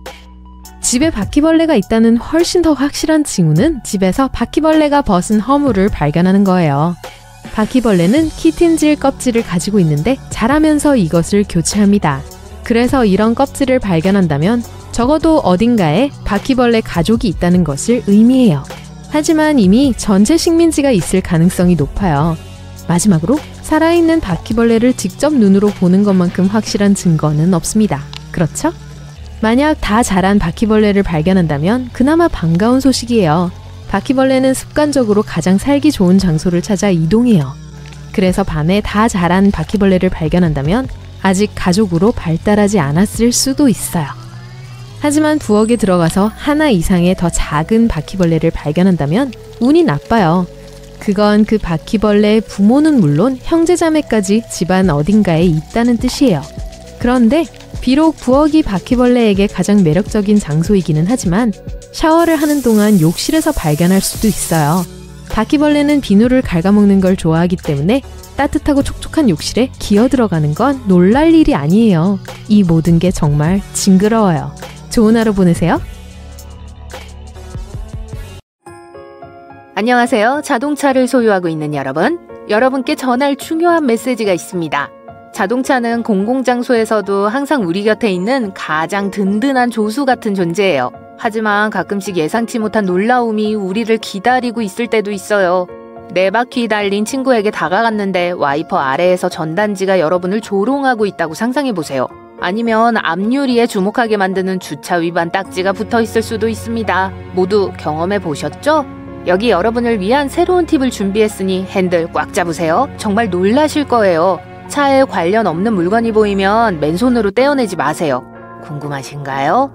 집에 바퀴벌레가 있다는 훨씬 더 확실한 징후는 집에서 바퀴벌레가 벗은 허물을 발견하는 거예요. 바퀴벌레는 키틴질 껍질을 가지고 있는데 자라면서 이것을 교체합니다. 그래서 이런 껍질을 발견한다면 적어도 어딘가에 바퀴벌레 가족이 있다는 것을 의미해요. 하지만 이미 전체 식민지가 있을 가능성이 높아요. 마지막으로 살아있는 바퀴벌레를 직접 눈으로 보는 것만큼 확실한 증거는 없습니다. 그렇죠? 만약 다 자란 바퀴벌레를 발견한다면 그나마 반가운 소식이에요. 바퀴벌레는 습관적으로 가장 살기 좋은 장소를 찾아 이동해요. 그래서 밤에 다 자란 바퀴벌레를 발견한다면 아직 가족으로 발달하지 않았을 수도 있어요. 하지만 부엌에 들어가서 하나 이상의 더 작은 바퀴벌레를 발견한다면 운이 나빠요. 그건 그 바퀴벌레의 부모는 물론 형제자매까지 집안 어딘가에 있다는 뜻이에요. 그런데 비록 부엌이 바퀴벌레에게 가장 매력적인 장소이기는 하지만 샤워를 하는 동안 욕실에서 발견할 수도 있어요. 바퀴벌레는 비누를 갉아먹는 걸 좋아하기 때문에 따뜻하고 촉촉한 욕실에 기어 들어가는 건 놀랄 일이 아니에요. 이 모든 게 정말 징그러워요. 좋은 하루 보내세요. 안녕하세요. 자동차를 소유하고 있는 여러분. 여러분께 전할 중요한 메시지가 있습니다. 자동차는 공공장소에서도 항상 우리 곁에 있는 가장 든든한 조수 같은 존재예요. 하지만 가끔씩 예상치 못한 놀라움이 우리를 기다리고 있을 때도 있어요. 4바퀴 달린 친구에게 다가갔는데 와이퍼 아래에서 전단지가 여러분을 조롱하고 있다고 상상해보세요. 아니면 앞유리에 주목하게 만드는 주차 위반 딱지가 붙어 있을 수도 있습니다. 모두 경험해 보셨죠? 여기 여러분을 위한 새로운 팁을 준비했으니 핸들 꽉 잡으세요. 정말 놀라실 거예요. 차에 관련 없는 물건이 보이면 맨손으로 떼어내지 마세요. 궁금하신가요?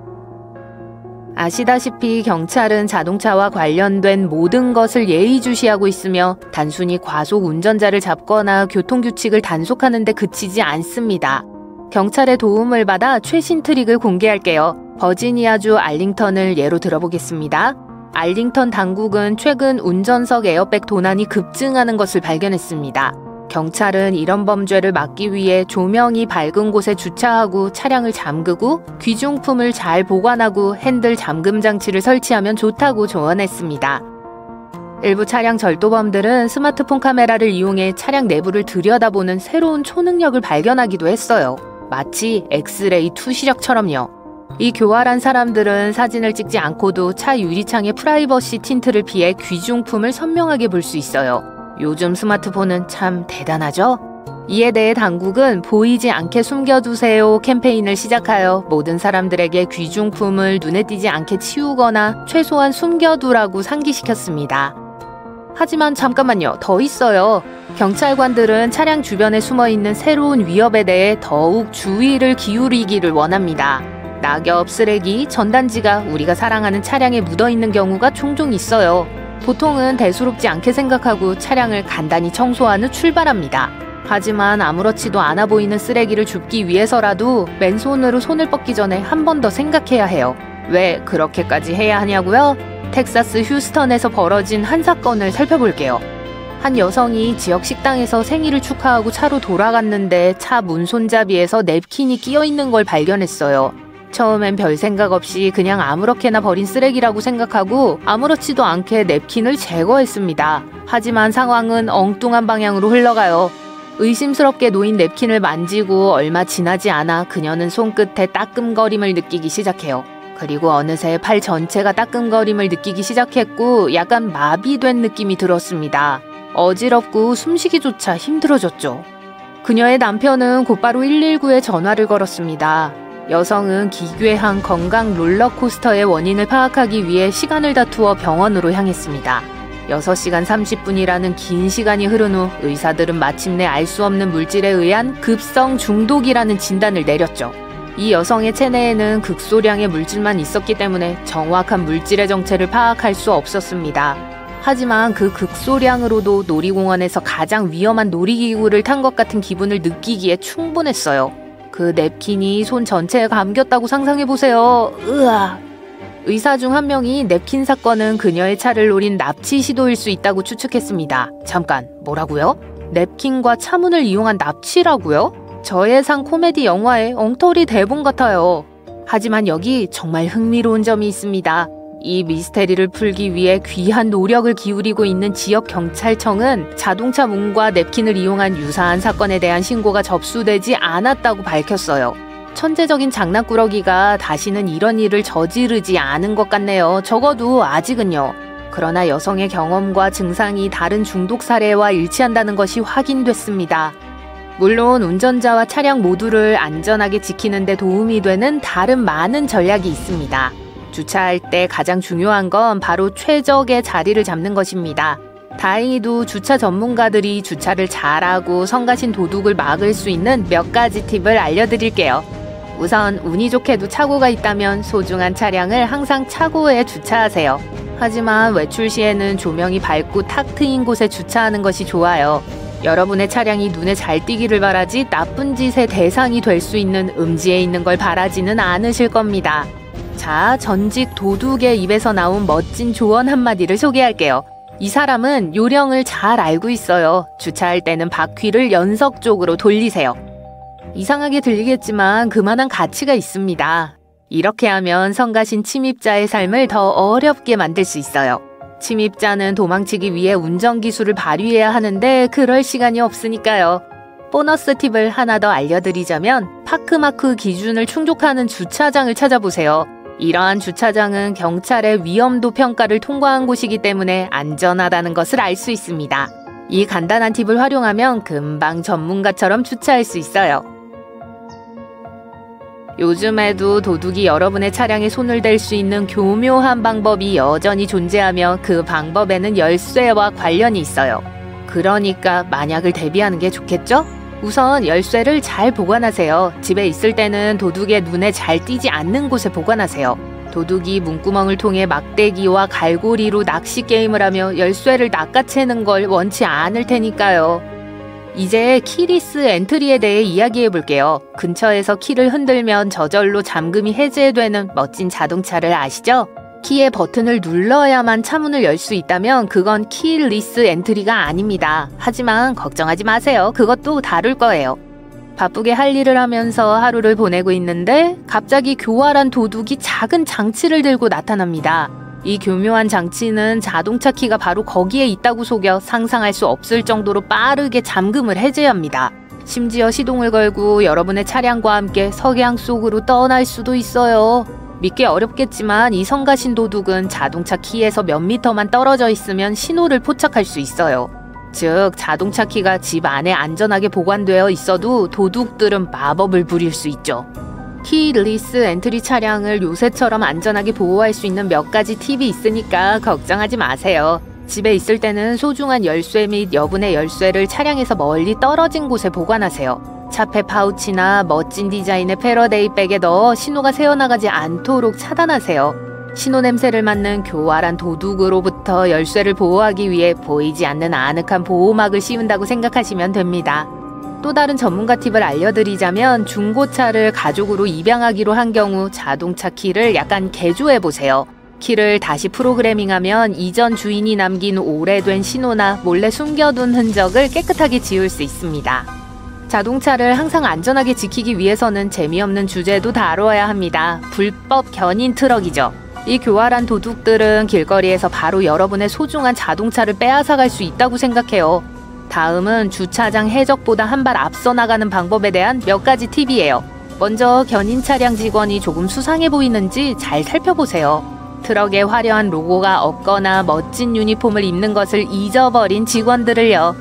아시다시피 경찰은 자동차와 관련된 모든 것을 예의주시하고 있으며 단순히 과속 운전자를 잡거나 교통규칙을 단속하는 데 그치지 않습니다. 경찰의 도움을 받아 최신 트릭을 공개할게요. 버지니아주 알링턴을 예로 들어보겠습니다. 알링턴 당국은 최근 운전석 에어백 도난이 급증하는 것을 발견했습니다. 경찰은 이런 범죄를 막기 위해 조명이 밝은 곳에 주차하고 차량을 잠그고 귀중품을 잘 보관하고 핸들 잠금 장치를 설치하면 좋다고 조언했습니다. 일부 차량 절도범들은 스마트폰 카메라를 이용해 차량 내부를 들여다보는 새로운 초능력을 발견하기도 했어요. 마치 엑스레이 투시력처럼요. 이 교활한 사람들은 사진을 찍지 않고도 차 유리창의 프라이버시 틴트를 피해 귀중품을 선명하게 볼 수 있어요. 요즘 스마트폰은 참 대단하죠? 이에 대해 당국은 보이지 않게 숨겨두세요 캠페인을 시작하여 모든 사람들에게 귀중품을 눈에 띄지 않게 치우거나 최소한 숨겨두라고 상기시켰습니다. 하지만 잠깐만요. 더 있어요. 경찰관들은 차량 주변에 숨어있는 새로운 위협에 대해 더욱 주의를 기울이기를 원합니다. 낙엽, 쓰레기, 전단지가 우리가 사랑하는 차량에 묻어있는 경우가 종종 있어요. 보통은 대수롭지 않게 생각하고 차량을 간단히 청소한 후 출발합니다. 하지만 아무렇지도 않아 보이는 쓰레기를 줍기 위해서라도 맨손으로 손을 뻗기 전에 한 번 더 생각해야 해요. 왜 그렇게까지 해야 하냐고요? 텍사스 휴스턴에서 벌어진 한 사건을 살펴볼게요. 한 여성이 지역 식당에서 생일을 축하하고 차로 돌아갔는데 차 문 손잡이에서 냅킨이 끼어있는 걸 발견했어요. 처음엔 별 생각 없이 그냥 아무렇게나 버린 쓰레기라고 생각하고 아무렇지도 않게 냅킨을 제거했습니다. 하지만 상황은 엉뚱한 방향으로 흘러가요. 의심스럽게 놓인 냅킨을 만지고 얼마 지나지 않아 그녀는 손끝에 따끔거림을 느끼기 시작해요. 그리고 어느새 팔 전체가 따끔거림을 느끼기 시작했고 약간 마비된 느낌이 들었습니다. 어지럽고 숨쉬기조차 힘들어졌죠. 그녀의 남편은 곧바로 119에 전화를 걸었습니다. 여성은 기괴한 건강 롤러코스터의 원인을 파악하기 위해 시간을 다투어 병원으로 향했습니다. 6시간 30분이라는 긴 시간이 흐른 후 의사들은 마침내 알 수 없는 물질에 의한 급성 중독이라는 진단을 내렸죠. 이 여성의 체내에는 극소량의 물질만 있었기 때문에 정확한 물질의 정체를 파악할 수 없었습니다. 하지만 그 극소량으로도 놀이공원에서 가장 위험한 놀이기구를 탄 것 같은 기분을 느끼기에 충분했어요. 그 냅킨이 손 전체에 감겼다고 상상해보세요. 으아! 의사 중 한 명이 냅킨 사건은 그녀의 차를 노린 납치 시도일 수 있다고 추측했습니다. 잠깐, 뭐라고요? 냅킨과 차문을 이용한 납치라고요? 저예상 코미디 영화의 엉터리 대본 같아요. 하지만 여기 정말 흥미로운 점이 있습니다. 이 미스테리를 풀기 위해 귀한 노력을 기울이고 있는 지역 경찰청은 자동차 문과 냅킨을 이용한 유사한 사건에 대한 신고가 접수되지 않았다고 밝혔어요. 천재적인 장난꾸러기가 다시는 이런 일을 저지르지 않은 것 같네요. 적어도 아직은요. 그러나 여성의 경험과 증상이 다른 중독 사례와 일치한다는 것이 확인됐습니다. 물론 운전자와 차량 모두를 안전하게 지키는 데 도움이 되는 다른 많은 전략이 있습니다. 주차할 때 가장 중요한 건 바로 최적의 자리를 잡는 것입니다. 다행히도 주차 전문가들이 주차를 잘하고 성가신 도둑을 막을 수 있는 몇 가지 팁을 알려드릴게요. 우선 운이 좋게도 차고가 있다면 소중한 차량을 항상 차고에 주차하세요. 하지만 외출 시에는 조명이 밝고 탁 트인 곳에 주차하는 것이 좋아요. 여러분의 차량이 눈에 잘 띄기를 바라지 나쁜 짓의 대상이 될 수 있는 음지에 있는 걸 바라지는 않으실 겁니다. 자, 전직 도둑의 입에서 나온 멋진 조언 한마디를 소개할게요. 이 사람은 요령을 잘 알고 있어요. 주차할 때는 바퀴를 연속적으로 돌리세요. 이상하게 들리겠지만 그만한 가치가 있습니다. 이렇게 하면 성가신 침입자의 삶을 더 어렵게 만들 수 있어요. 침입자는 도망치기 위해 운전기술을 발휘해야 하는데 그럴 시간이 없으니까요. 보너스 팁을 하나 더 알려드리자면 파크마크 기준을 충족하는 주차장을 찾아보세요. 이러한 주차장은 경찰의 위험도 평가를 통과한 곳이기 때문에 안전하다는 것을 알 수 있습니다. 이 간단한 팁을 활용하면 금방 전문가처럼 주차할 수 있어요. 요즘에도 도둑이 여러분의 차량에 손을 댈 수 있는 교묘한 방법이 여전히 존재하며 그 방법에는 열쇠와 관련이 있어요. 그러니까 만약을 대비하는 게 좋겠죠? 우선 열쇠를 잘 보관하세요. 집에 있을 때는 도둑의 눈에 잘 띄지 않는 곳에 보관하세요. 도둑이 문구멍을 통해 막대기와 갈고리로 낚시 게임을 하며 열쇠를 낚아채는 걸 원치 않을 테니까요. 이제 키리스 엔트리에 대해 이야기해 볼게요. 근처에서 키를 흔들면 저절로 잠금이 해제되는 멋진 자동차를 아시죠? 키의 버튼을 눌러야만 차문을 열 수 있다면 그건 키리스 엔트리가 아닙니다. 하지만 걱정하지 마세요. 그것도 다룰 거예요. 바쁘게 할 일을 하면서 하루를 보내고 있는데 갑자기 교활한 도둑이 작은 장치를 들고 나타납니다. 이 교묘한 장치는 자동차 키가 바로 거기에 있다고 속여 상상할 수 없을 정도로 빠르게 잠금을 해제합니다. 심지어 시동을 걸고 여러분의 차량과 함께 석양 속으로 떠날 수도 있어요. 믿기 어렵겠지만 이 성가신 도둑은 자동차 키에서 몇 미터만 떨어져 있으면 신호를 포착할 수 있어요. 즉 자동차 키가 집 안에 안전하게 보관되어 있어도 도둑들은 마법을 부릴 수 있죠. 키리스 엔트리 차량을 요새처럼 안전하게 보호할 수 있는 몇 가지 팁이 있으니까 걱정하지 마세요. 집에 있을 때는 소중한 열쇠 및 여분의 열쇠를 차량에서 멀리 떨어진 곳에 보관하세요. 차폐 파우치나 멋진 디자인의 패러데이 백에 넣어 신호가 새어나가지 않도록 차단하세요. 신호 냄새를 맡는 교활한 도둑으로부터 열쇠를 보호하기 위해 보이지 않는 아늑한 보호막을 씌운다고 생각하시면 됩니다. 또 다른 전문가 팁을 알려드리자면 중고차를 가족으로 입양하기로 한 경우 자동차 키를 약간 개조해보세요. 키를 다시 프로그래밍하면 이전 주인이 남긴 오래된 신호나 몰래 숨겨둔 흔적을 깨끗하게 지울 수 있습니다. 자동차를 항상 안전하게 지키기 위해서는 재미없는 주제도 다뤄야 합니다. 불법 견인 트럭이죠. 이 교활한 도둑들은 길거리에서 바로 여러분의 소중한 자동차를 빼앗아갈 수 있다고 생각해요. 다음은 주차장 해적보다 한 발 앞서 나가는 방법에 대한 몇 가지 팁이에요. 먼저 견인 차량 직원이 조금 수상해 보이는지 잘 살펴보세요. 트럭에 화려한 로고가 없거나 멋진 유니폼을 입는 것을 잊어버린 직원들을요.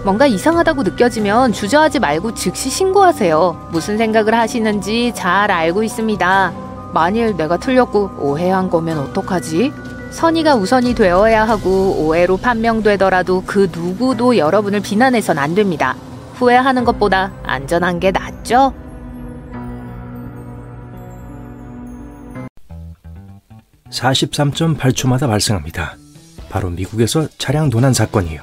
뭔가 이상하다고 느껴지면 주저하지 말고 즉시 신고하세요. 무슨 생각을 하시는지 잘 알고 있습니다. 만일 내가 틀렸고 오해한 거면 어떡하지? 선의가 우선이 되어야 하고 오해로 판명되더라도 그 누구도 여러분을 비난해선 안 됩니다. 후회하는 것보다 안전한 게 낫죠? (43.8초마다) 발생합니다. 바로 미국에서 차량 도난 사건이에요.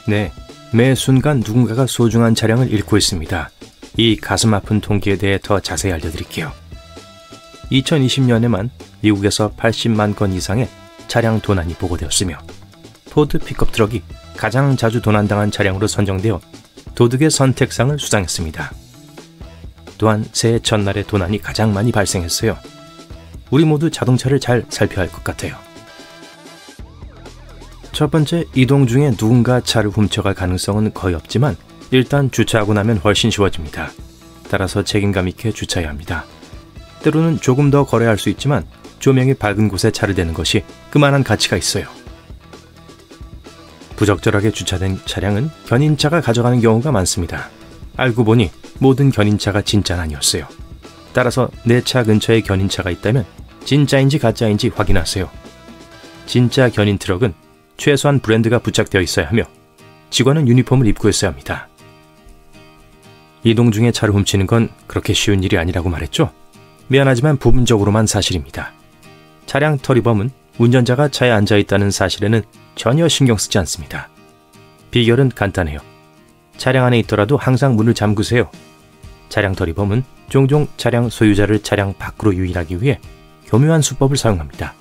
네, 매 순간 누군가가 소중한 차량을 잃고 있습니다. 이 가슴 아픈 통계에 대해 더 자세히 알려드릴게요. 2020년에만 미국에서 80만 건 이상의 차량 도난이 보고되었으며 포드 픽업 트럭이 가장 자주 도난당한 차량으로 선정되어 도둑의 선택상을 수상했습니다. 또한 새해 첫날에 도난이 가장 많이 발생했어요. 우리 모두 자동차를 잘 살펴야 할 것 같아요. 첫 번째, 이동 중에 누군가 차를 훔쳐갈 가능성은 거의 없지만 일단 주차하고 나면 훨씬 쉬워집니다. 따라서 책임감 있게 주차해야 합니다. 때로는 조금 더 거래할 수 있지만 조명이 밝은 곳에 차를 대는 것이 그만한 가치가 있어요. 부적절하게 주차된 차량은 견인차가 가져가는 경우가 많습니다. 알고 보니 모든 견인차가 진짜는 아니었어요. 따라서 내 차 근처에 견인차가 있다면 진짜인지 가짜인지 확인하세요. 진짜 견인 트럭은 최소한 브랜드가 부착되어 있어야 하며 직원은 유니폼을 입고 있어야 합니다. 이동 중에 차를 훔치는 건 그렇게 쉬운 일이 아니라고 말했죠? 미안하지만 부분적으로만 사실입니다. 차량 터리범은 운전자가 차에 앉아있다는 사실에는 전혀 신경 쓰지 않습니다. 비결은 간단해요. 차량 안에 있더라도 항상 문을 잠그세요. 차량 터리범은 종종 차량 소유자를 차량 밖으로 유인하기 위해 교묘한 수법을 사용합니다.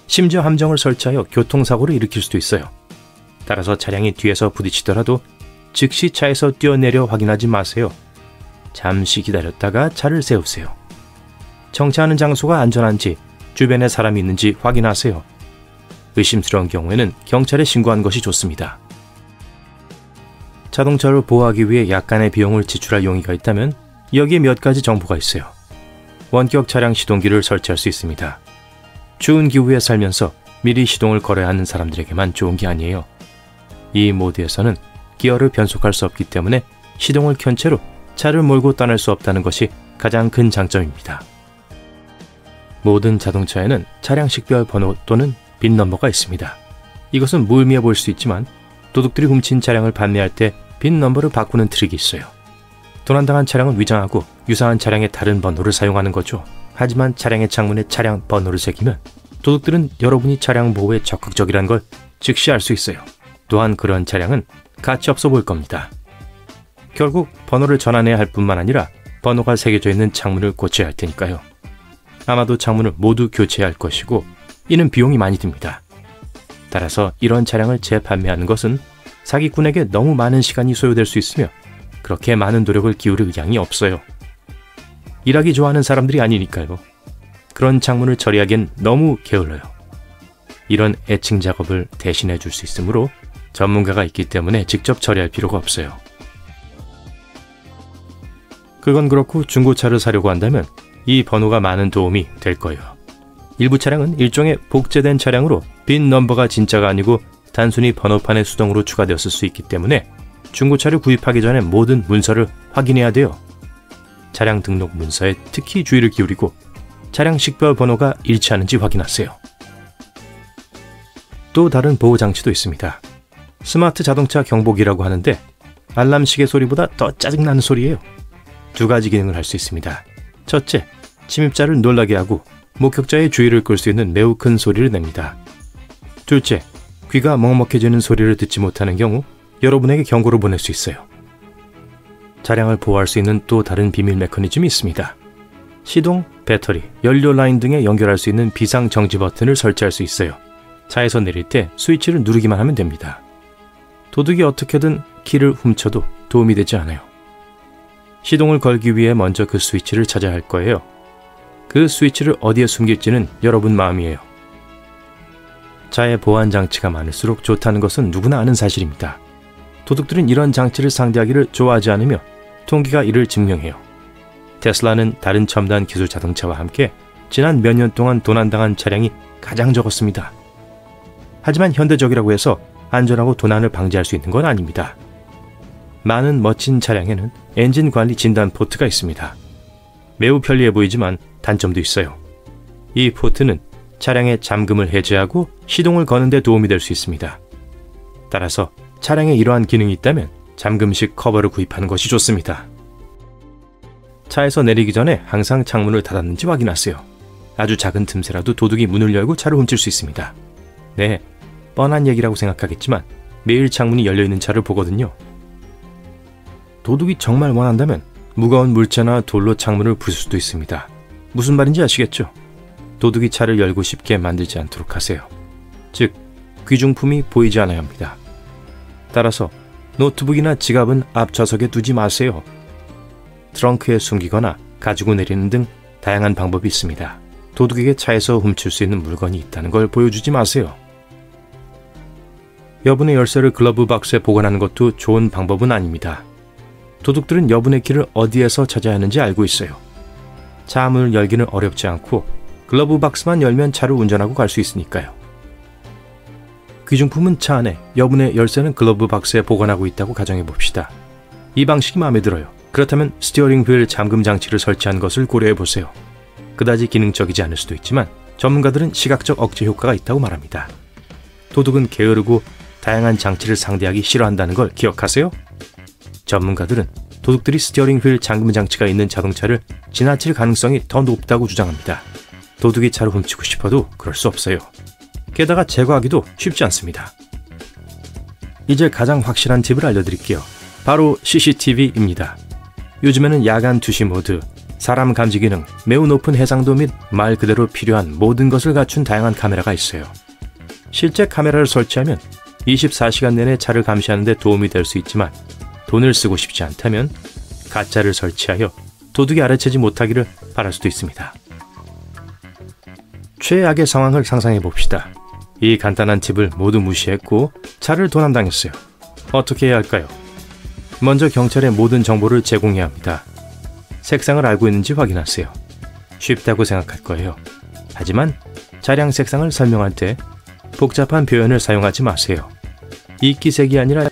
심지어 함정을 설치하여 교통사고를 일으킬 수도 있어요. 따라서 차량이 뒤에서 부딪히더라도 즉시 차에서 뛰어내려 확인하지 마세요. 잠시 기다렸다가 차를 세우세요. 정차하는 장소가 안전한지 주변에 사람이 있는지 확인하세요. 의심스러운 경우에는 경찰에 신고하는 것이 좋습니다. 자동차를 보호하기 위해 약간의 비용을 지출할 용의가 있다면 여기에 몇 가지 정보가 있어요. 원격 차량 시동기를 설치할 수 있습니다. 추운 기후에 살면서 미리 시동을 걸어야 하는 사람들에게만 좋은 게 아니에요. 이 모드에서는 기어를 변속할 수 없기 때문에 시동을 켠 채로 차를 몰고 떠날 수 없다는 것이 가장 큰 장점입니다. 모든 자동차에는 차량 식별 번호 또는 빈 넘버가 있습니다. 이것은 무의미해 보일 수 있지만 도둑들이 훔친 차량을 판매할 때 빈 넘버를 바꾸는 트릭이 있어요. 도난당한 차량을 위장하고 유사한 차량의 다른 번호를 사용하는 거죠. 하지만 차량의 창문에 차량 번호를 새기면 도둑들은 여러분이 차량 보호에 적극적이라는 걸 즉시 알 수 있어요. 또한 그런 차량은 가치 없어 보일 겁니다. 결국 번호를 전환해야 할 뿐만 아니라 번호가 새겨져 있는 창문을 고쳐야 할 테니까요. 아마도 창문을 모두 교체해야 할 것이고 이는 비용이 많이 듭니다. 따라서 이런 차량을 재판매하는 것은 사기꾼에게 너무 많은 시간이 소요될 수 있으며 그렇게 많은 노력을 기울일 의향이 없어요. 일하기 좋아하는 사람들이 아니니까요. 그런 창문을 처리하기엔 너무 게을러요. 이런 애칭 작업을 대신해 줄 수 있으므로 전문가가 있기 때문에 직접 처리할 필요가 없어요. 그건 그렇고 중고차를 사려고 한다면 이 번호가 많은 도움이 될 거예요. 일부 차량은 일종의 복제된 차량으로 빈 넘버가 진짜가 아니고 단순히 번호판에 수동으로 추가되었을 수 있기 때문에 중고차를 구입하기 전에 모든 문서를 확인해야 돼요. 차량 등록 문서에 특히 주의를 기울이고 차량 식별 번호가 일치하는지 확인하세요. 또 다른 보호 장치도 있습니다. 스마트 자동차 경보기라고 하는데 알람 시계 소리보다 더 짜증나는 소리예요. 두 가지 기능을 할 수 있습니다. 첫째, 침입자를 놀라게 하고 목격자의 주의를 끌 수 있는 매우 큰 소리를 냅니다. 둘째, 귀가 먹먹해지는 소리를 듣지 못하는 경우 여러분에게 경고를 보낼 수 있어요. 차량을 보호할 수 있는 또 다른 비밀 메커니즘이 있습니다. 시동, 배터리, 연료 라인 등에 연결할 수 있는 비상 정지 버튼을 설치할 수 있어요. 차에서 내릴 때 스위치를 누르기만 하면 됩니다. 도둑이 어떻게든 키를 훔쳐도 도움이 되지 않아요. 시동을 걸기 위해 먼저 그 스위치를 찾아야 할 거예요. 그 스위치를 어디에 숨길지는 여러분 마음이에요. 차에 보안 장치가 많을수록 좋다는 것은 누구나 아는 사실입니다. 도둑들은 이런 장치를 상대하기를 좋아하지 않으며 통계가 이를 증명해요. 테슬라는 다른 첨단 기술 자동차와 함께 지난 몇 년 동안 도난당한 차량이 가장 적었습니다. 하지만 현대적이라고 해서 안전하고 도난을 방지할 수 있는 건 아닙니다. 많은 멋진 차량에는 엔진 관리 진단 포트가 있습니다. 매우 편리해 보이지만 단점도 있어요. 이 포트는 차량의 잠금을 해제하고 시동을 거는 데 도움이 될 수 있습니다. 따라서 차량에 이러한 기능이 있다면 잠금식 커버를 구입하는 것이 좋습니다. 차에서 내리기 전에 항상 창문을 닫았는지 확인하세요. 아주 작은 틈새라도 도둑이 문을 열고 차를 훔칠 수 있습니다. 네, 뻔한 얘기라고 생각하겠지만 매일 창문이 열려있는 차를 보거든요. 도둑이 정말 원한다면 무거운 물체나 돌로 창문을 부술 수도 있습니다. 무슨 말인지 아시겠죠? 도둑이 차를 열고 쉽게 만들지 않도록 하세요. 즉, 귀중품이 보이지 않아야 합니다. 따라서 노트북이나 지갑은 앞좌석에 두지 마세요. 트렁크에 숨기거나 가지고 내리는 등 다양한 방법이 있습니다. 도둑에게 차에서 훔칠 수 있는 물건이 있다는 걸 보여주지 마세요. 여분의 열쇠를 글러브 박스에 보관하는 것도 좋은 방법은 아닙니다. 도둑들은 여분의 키를 어디에서 찾아야 하는지 알고 있어요. 차 문을 열기는 어렵지 않고 글러브 박스만 열면 차를 운전하고 갈 수 있으니까요. 귀중품은 차 안에, 여분의 열쇠는 글러브 박스에 보관하고 있다고 가정해 봅시다. 이 방식이 마음에 들어요. 그렇다면 스티어링 휠 잠금 장치를 설치한 것을 고려해 보세요. 그다지 기능적이지 않을 수도 있지만 전문가들은 시각적 억제 효과가 있다고 말합니다. 도둑은 게으르고 다양한 장치를 상대하기 싫어한다는 걸 기억하세요? 전문가들은 도둑들이 스티어링 휠 잠금 장치가 있는 자동차를 지나칠 가능성이 더 높다고 주장합니다. 도둑이 차를 훔치고 싶어도 그럴 수 없어요. 게다가 제거하기도 쉽지 않습니다. 이제 가장 확실한 팁을 알려드릴게요. 바로 CCTV입니다. 요즘에는 야간 투시 모드, 사람 감지 기능, 매우 높은 해상도 및 말 그대로 필요한 모든 것을 갖춘 다양한 카메라가 있어요. 실제 카메라를 설치하면 24시간 내내 차를 감시하는 데 도움이 될 수 있지만 돈을 쓰고 싶지 않다면 가짜를 설치하여 도둑이 알아채지 못하기를 바랄 수도 있습니다. 최악의 상황을 상상해 봅시다. 이 간단한 팁을 모두 무시했고 차를 도난당했어요. 어떻게 해야 할까요? 먼저 경찰에 모든 정보를 제공해야 합니다. 색상을 알고 있는지 확인하세요. 쉽다고 생각할 거예요. 하지만 차량 색상을 설명할 때 복잡한 표현을 사용하지 마세요. 이끼색이 아니라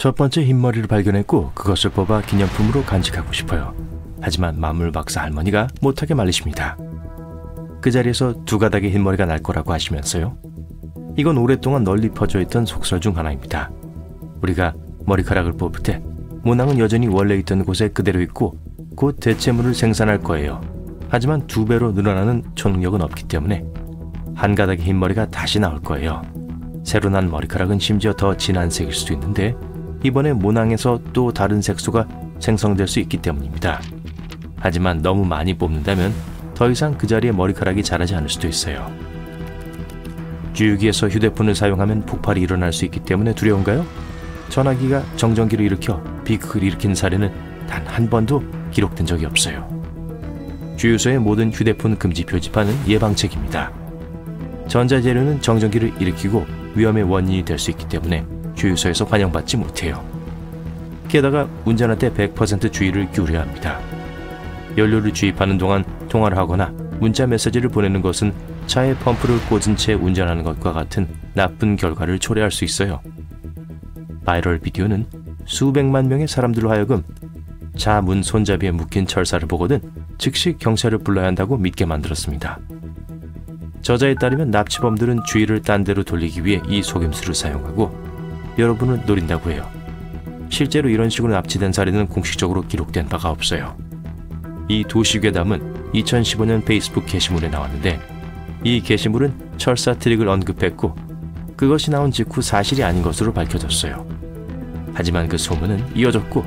첫 번째 흰머리를 발견했고 그것을 뽑아 기념품으로 간직하고 싶어요. 하지만 만물박사 할머니가 못하게 말리십니다. 그 자리에서 두 가닥의 흰머리가 날 거라고 하시면서요. 이건 오랫동안 널리 퍼져 있던 속설 중 하나입니다. 우리가 머리카락을 뽑을 때 모낭은 여전히 원래 있던 곳에 그대로 있고 곧 대체물을 생산할 거예요. 하지만 2배로 늘어나는 초능력은 없기 때문에 한 가닥의 흰머리가 다시 나올 거예요. 새로 난 머리카락은 심지어 더 진한 색일 수도 있는데 이번에 모낭에서 또 다른 색소가 생성될 수 있기 때문입니다. 하지만 너무 많이 뽑는다면 더 이상 그 자리에 머리카락이 자라지 않을 수도 있어요. 주유기에서 휴대폰을 사용하면 폭발이 일어날 수 있기 때문에 두려운가요? 전화기가 정전기를 일으켜 비극을 일으킨 사례는 단 한 번도 기록된 적이 없어요. 주유소의 모든 휴대폰 금지 표지판은 예방책입니다. 전자재료는 정전기를 일으키고 위험의 원인이 될 수 있기 때문에 주유소에서 환영받지 못해요. 게다가 운전할 때 100% 주의를 기울여야 합니다. 연료를 주입하는 동안 통화를 하거나 문자 메시지를 보내는 것은 차에 펌프를 꽂은 채 운전하는 것과 같은 나쁜 결과를 초래할 수 있어요. 바이럴 비디오는 수백만 명의 사람들로 하여금 차 문 손잡이에 묶인 철사를 보거든 즉시 경찰을 불러야 한다고 믿게 만들었습니다. 저자에 따르면 납치범들은 주의를 딴 데로 돌리기 위해 이 속임수를 사용하고 여러분을 노린다고 해요. 실제로 이런 식으로 납치된 사례는 공식적으로 기록된 바가 없어요. 이 도시괴담은 2015년 페이스북 게시물에 나왔는데 이 게시물은 철사 트릭을 언급했고 그것이 나온 직후 사실이 아닌 것으로 밝혀졌어요. 하지만 그 소문은 이어졌고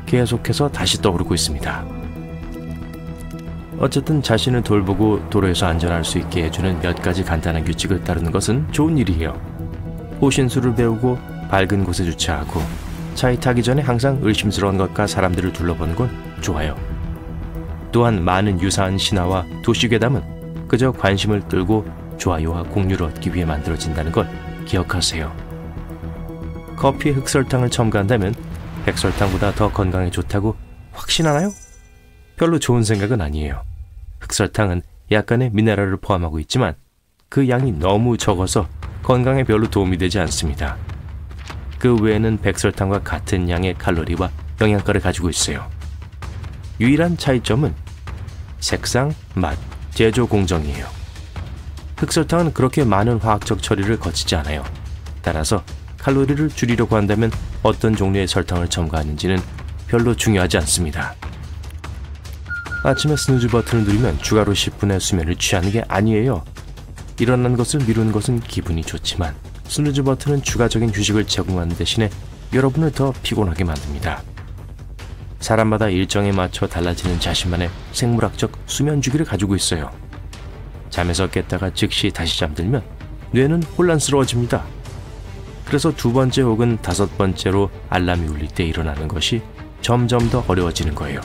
계속해서 다시 떠오르고 있습니다. 어쨌든 자신을 돌보고 도로에서 안전할 수 있게 해주는 몇 가지 간단한 규칙을 따르는 것은 좋은 일이에요. 호신술을 배우고 밝은 곳에 주차하고 차에 타기 전에 항상 의심스러운 것과 사람들을 둘러보는 건 좋아요. 또한 많은 유사한 신화와 도시괴담은 그저 관심을 끌고 좋아요와 공유를 얻기 위해 만들어진다는 걸 기억하세요. 커피에 흑설탕을 첨가한다면 백설탕보다 더 건강에 좋다고 확신하나요? 별로 좋은 생각은 아니에요. 흑설탕은 약간의 미네랄을 포함하고 있지만 그 양이 너무 적어서 건강에 별로 도움이 되지 않습니다. 그 외에는 백설탕과 같은 양의 칼로리와 영양가를 가지고 있어요. 유일한 차이점은 색상, 맛, 제조 공정이에요. 흑설탕은 그렇게 많은 화학적 처리를 거치지 않아요. 따라서 칼로리를 줄이려고 한다면 어떤 종류의 설탕을 첨가하는지는 별로 중요하지 않습니다. 아침에 스누즈 버튼을 누르면 추가로 10분의 수면을 취하는 게 아니에요. 일어난 것을 미루는 것은 기분이 좋지만 스누즈 버튼은 추가적인 휴식을 제공하는 대신에 여러분을 더 피곤하게 만듭니다. 사람마다 일정에 맞춰 달라지는 자신만의 생물학적 수면 주기를 가지고 있어요. 잠에서 깼다가 즉시 다시 잠들면 뇌는 혼란스러워집니다. 그래서 2번째 혹은 5번째로 알람이 울릴 때 일어나는 것이 점점 더 어려워지는 거예요.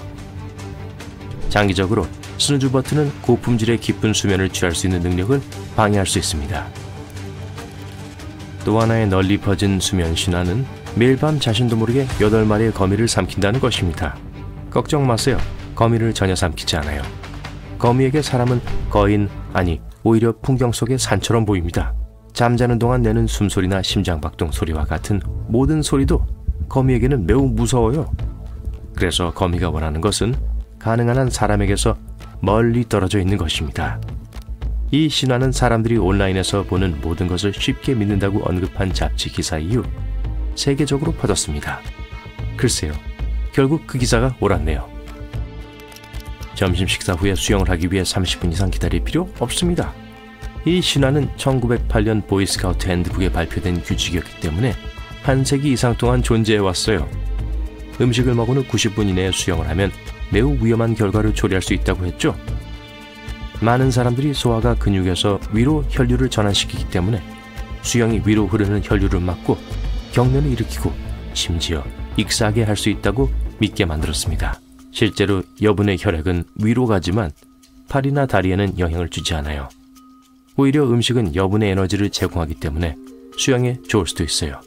장기적으로 스누즈 버튼은 고품질의 깊은 수면을 취할 수 있는 능력을 방해할 수 있습니다. 또 하나의 널리 퍼진 수면 신화는 매일 밤 자신도 모르게 8마리의 거미를 삼킨다는 것입니다. 걱정 마세요. 거미를 전혀 삼키지 않아요. 거미에게 사람은 거인, 아니 오히려 풍경 속의 산처럼 보입니다. 잠자는 동안 내는 숨소리나 심장박동 소리와 같은 모든 소리도 거미에게는 매우 무서워요. 그래서 거미가 원하는 것은 가능한 한 사람에게서 멀리 떨어져 있는 것입니다. 이 신화는 사람들이 온라인에서 보는 모든 것을 쉽게 믿는다고 언급한 잡지 기사 이후 세계적으로 퍼졌습니다. 글쎄요, 결국 그 기사가 옳았네요. 점심 식사 후에 수영을 하기 위해 30분 이상 기다릴 필요 없습니다. 이 신화는 1908년 보이스카우트 핸드북에 발표된 규칙이었기 때문에 한 세기 이상 동안 존재해왔어요. 음식을 먹은 후 90분 이내에 수영을 하면 매우 위험한 결과를 초래할 수 있다고 했죠. 많은 사람들이 소화가 근육에서 위로 혈류를 전환시키기 때문에 수영이 위로 흐르는 혈류를 막고 경련을 일으키고 심지어 익사하게 할 수 있다고 믿게 만들었습니다. 실제로 여분의 혈액은 위로 가지만 팔이나 다리에는 영향을 주지 않아요. 오히려 음식은 여분의 에너지를 제공하기 때문에 수영에 좋을 수도 있어요.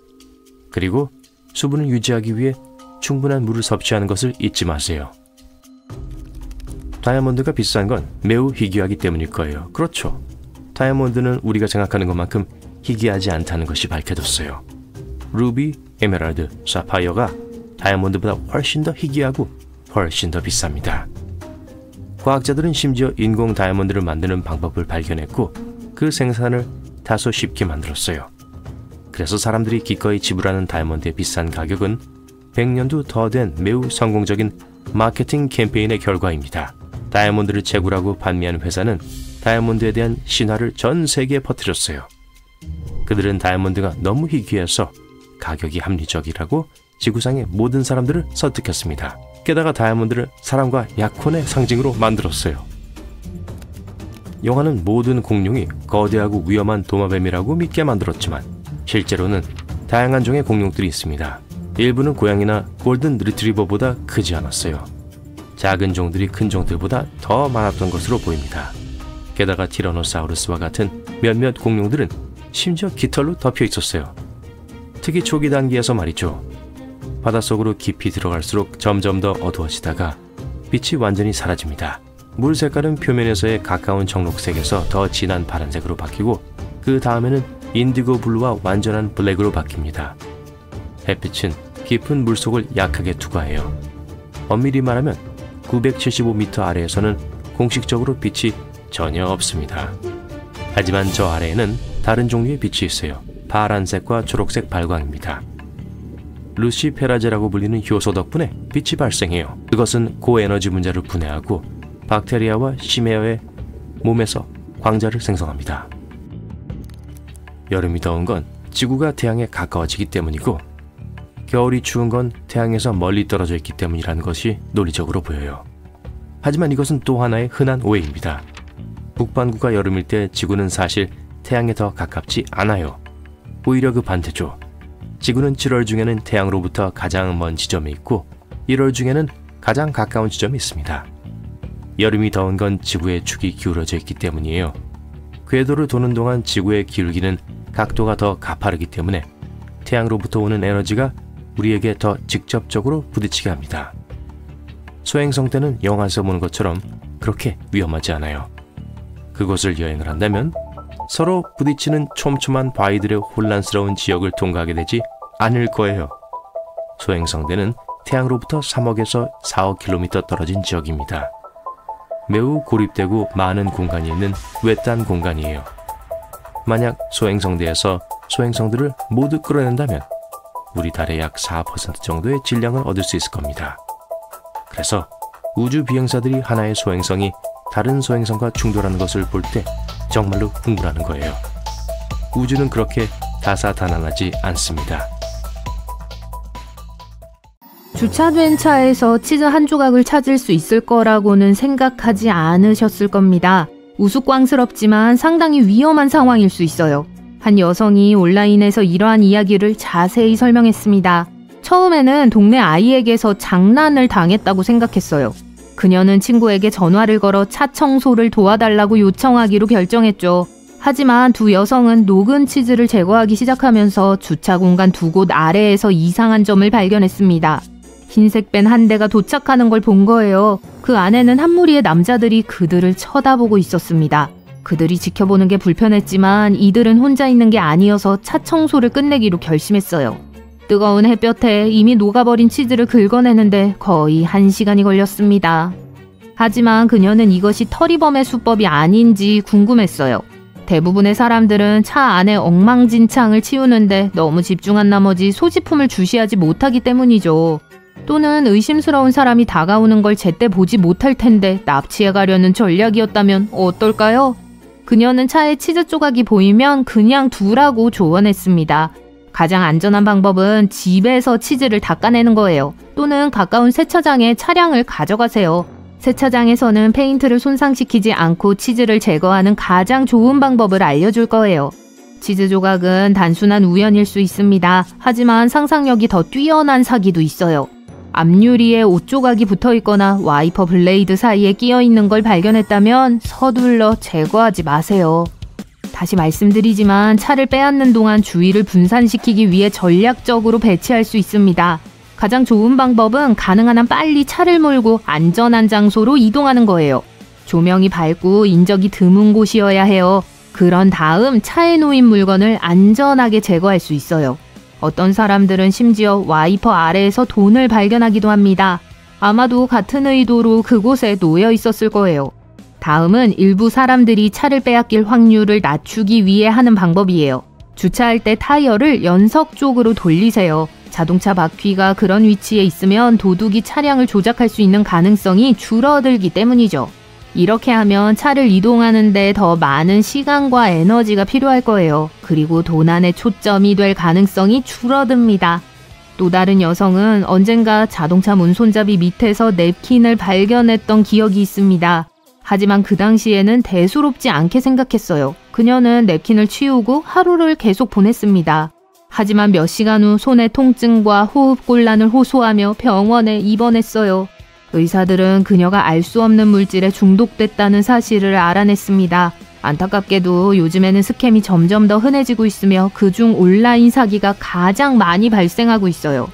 그리고 수분을 유지하기 위해 충분한 물을 섭취하는 것을 잊지 마세요. 다이아몬드가 비싼 건 매우 희귀하기 때문일 거예요. 그렇죠. 다이아몬드는 우리가 생각하는 것만큼 희귀하지 않다는 것이 밝혀졌어요. 루비, 에메랄드, 사파이어가 다이아몬드보다 훨씬 더 희귀하고 훨씬 더 비쌉니다. 과학자들은 심지어 인공 다이아몬드를 만드는 방법을 발견했고 그 생산을 다소 쉽게 만들었어요. 그래서 사람들이 기꺼이 지불하는 다이아몬드의 비싼 가격은 100년도 더 된 매우 성공적인 마케팅 캠페인의 결과입니다. 다이아몬드를 채굴하고 판매한 회사는 다이아몬드에 대한 신화를 전 세계에 퍼뜨렸어요. 그들은 다이아몬드가 너무 희귀해서 가격이 합리적이라고 지구상의 모든 사람들을 설득했습니다. 게다가 다이아몬드를 사랑과 약혼의 상징으로 만들었어요. 영화는 모든 공룡이 거대하고 위험한 도마뱀이라고 믿게 만들었지만 실제로는 다양한 종의 공룡들이 있습니다. 일부는 고양이나 골든 리트리버보다 크지 않았어요. 작은 종들이 큰 종들보다 더 많았던 것으로 보입니다. 게다가 티라노사우루스와 같은 몇몇 공룡들은 심지어 깃털로 덮여 있었어요. 특히 초기 단계에서 말이죠. 바닷속으로 깊이 들어갈수록 점점 더 어두워지다가 빛이 완전히 사라집니다. 물 색깔은 표면에서의 가까운 청록색에서 더 진한 파란색으로 바뀌고 그 다음에는 인디고 블루와 완전한 블랙으로 바뀝니다. 햇빛은 깊은 물속을 약하게 투과해요. 엄밀히 말하면 975m 아래에서는 공식적으로 빛이 전혀 없습니다. 하지만 저 아래에는 다른 종류의 빛이 있어요. 파란색과 초록색 발광입니다. 루시페라제라고 불리는 효소 덕분에 빛이 발생해요. 그것은 고에너지 분자를 분해하고 박테리아와 심해어의 몸에서 광자를 생성합니다. 여름이 더운 건 지구가 태양에 가까워지기 때문이고 겨울이 추운 건 태양에서 멀리 떨어져 있기 때문이라는 것이 논리적으로 보여요. 하지만 이것은 또 하나의 흔한 오해입니다. 북반구가 여름일 때 지구는 사실 태양에 더 가깝지 않아요. 오히려 그 반대죠. 지구는 7월 중에는 태양으로부터 가장 먼 지점에 있고 1월 중에는 가장 가까운 지점에 있습니다. 여름이 더운 건 지구의 축이 기울어져 있기 때문이에요. 궤도를 도는 동안 지구의 기울기는 각도가 더 가파르기 때문에 태양으로부터 오는 에너지가 우리에게 더 직접적으로 부딪히게 합니다. 소행성 때는 영화에서 보는 것처럼 그렇게 위험하지 않아요. 그곳을 여행을 한다면 서로 부딪히는 촘촘한 바위들의 혼란스러운 지역을 통과하게 되지 않을 거예요. 소행성대는 태양으로부터 3억에서 4억 킬로미터 떨어진 지역입니다. 매우 고립되고 많은 공간이 있는 외딴 공간이에요. 만약 소행성대에서 소행성들을 모두 끌어낸다면 우리 달의 약 4% 정도의 질량을 얻을 수 있을 겁니다. 그래서 우주 비행사들이 하나의 소행성이 다른 소행성과 충돌하는 것을 볼 때 정말로 흥분하는 거예요. 우주는 그렇게 다사다난하지 않습니다. 주차된 차에서 치즈 한 조각을 찾을 수 있을 거라고는 생각하지 않으셨을 겁니다. 우스꽝스럽지만 상당히 위험한 상황일 수 있어요. 한 여성이 온라인에서 이러한 이야기를 자세히 설명했습니다. 처음에는 동네 아이에게서 장난을 당했다고 생각했어요. 그녀는 친구에게 전화를 걸어 차 청소를 도와달라고 요청하기로 결정했죠. 하지만 두 여성은 녹은 치즈를 제거하기 시작하면서 주차 공간 두 곳 아래에서 이상한 점을 발견했습니다. 흰색 밴 한 대가 도착하는 걸 본 거예요. 그 안에는 한 무리의 남자들이 그들을 쳐다보고 있었습니다. 그들이 지켜보는 게 불편했지만 이들은 혼자 있는 게 아니어서 차 청소를 끝내기로 결심했어요. 뜨거운 햇볕에 이미 녹아버린 치즈를 긁어내는데 거의 1시간이 걸렸습니다. 하지만 그녀는 이것이 터리범의 수법이 아닌지 궁금했어요. 대부분의 사람들은 차 안에 엉망진창을 치우는데 너무 집중한 나머지 소지품을 주시하지 못하기 때문이죠. 또는 의심스러운 사람이 다가오는 걸 제때 보지 못할 텐데 납치해 가려는 전략이었다면 어떨까요? 그녀는 차에 치즈 조각이 보이면 그냥 두라고 조언했습니다. 가장 안전한 방법은 집에서 치즈를 닦아내는 거예요. 또는 가까운 세차장에 차량을 가져가세요. 세차장에서는 페인트를 손상시키지 않고 치즈를 제거하는 가장 좋은 방법을 알려줄 거예요. 치즈 조각은 단순한 우연일 수 있습니다. 하지만 상상력이 더 뛰어난 사기도 있어요. 앞유리에 옷 조각이 붙어 있거나 와이퍼 블레이드 사이에 끼어 있는 걸 발견했다면 서둘러 제거하지 마세요. 다시 말씀드리지만 차를 빼앗는 동안 주의를 분산시키기 위해 전략적으로 배치할 수 있습니다. 가장 좋은 방법은 가능한 한 빨리 차를 몰고 안전한 장소로 이동하는 거예요. 조명이 밝고 인적이 드문 곳이어야 해요. 그런 다음 차에 놓인 물건을 안전하게 제거할 수 있어요. 어떤 사람들은 심지어 와이퍼 아래에서 돈을 발견하기도 합니다. 아마도 같은 의도로 그곳에 놓여 있었을 거예요. 다음은 일부 사람들이 차를 빼앗길 확률을 낮추기 위해 하는 방법이에요. 주차할 때 타이어를 연석 쪽으로 돌리세요. 자동차 바퀴가 그런 위치에 있으면 도둑이 차량을 조작할 수 있는 가능성이 줄어들기 때문이죠. 이렇게 하면 차를 이동하는데 더 많은 시간과 에너지가 필요할 거예요. 그리고 도난의 초점이 될 가능성이 줄어듭니다. 또 다른 여성은 언젠가 자동차 문 손잡이 밑에서 냅킨을 발견했던 기억이 있습니다. 하지만 그 당시에는 대수롭지 않게 생각했어요. 그녀는 냅킨을 치우고 하루를 계속 보냈습니다. 하지만 몇 시간 후 손의 통증과 호흡곤란을 호소하며 병원에 입원했어요. 의사들은 그녀가 알 수 없는 물질에 중독됐다는 사실을 알아냈습니다. 안타깝게도 요즘에는 스캠이 점점 더 흔해지고 있으며 그중 온라인 사기가 가장 많이 발생하고 있어요.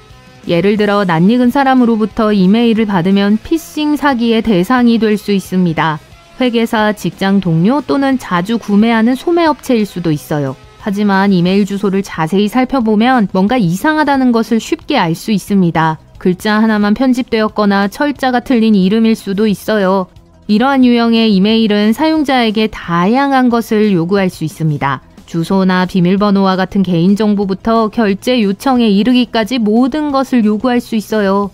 예를 들어 낯익은 사람으로부터 이메일을 받으면 피싱 사기의 대상이 될 수 있습니다. 회계사, 직장 동료 또는 자주 구매하는 소매업체일 수도 있어요. 하지만 이메일 주소를 자세히 살펴보면 뭔가 이상하다는 것을 쉽게 알 수 있습니다. 글자 하나만 편집되었거나 철자가 틀린 이름일 수도 있어요. 이러한 유형의 이메일은 사용자에게 다양한 것을 요구할 수 있습니다. 주소나 비밀번호와 같은 개인정보부터 결제 요청에 이르기까지 모든 것을 요구할 수 있어요.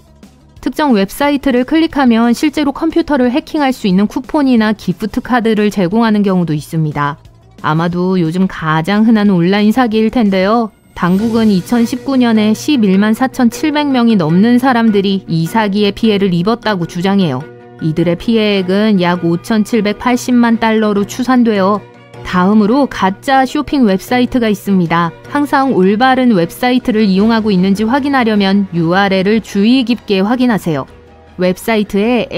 특정 웹사이트를 클릭하면 실제로 컴퓨터를 해킹할 수 있는 쿠폰이나 기프트 카드를 제공하는 경우도 있습니다. 아마도 요즘 가장 흔한 온라인 사기일 텐데요. 당국은 2019년에 11만 4,700명이 넘는 사람들이 이 사기의 피해를 입었다고 주장해요. 이들의 피해액은 약 5,780만 달러로 추산되어 다음으로 가짜 쇼핑 웹사이트가 있습니다. 항상 올바른 웹사이트를 이용하고 있는지 확인하려면 URL을 주의 깊게 확인하세요. 웹사이트에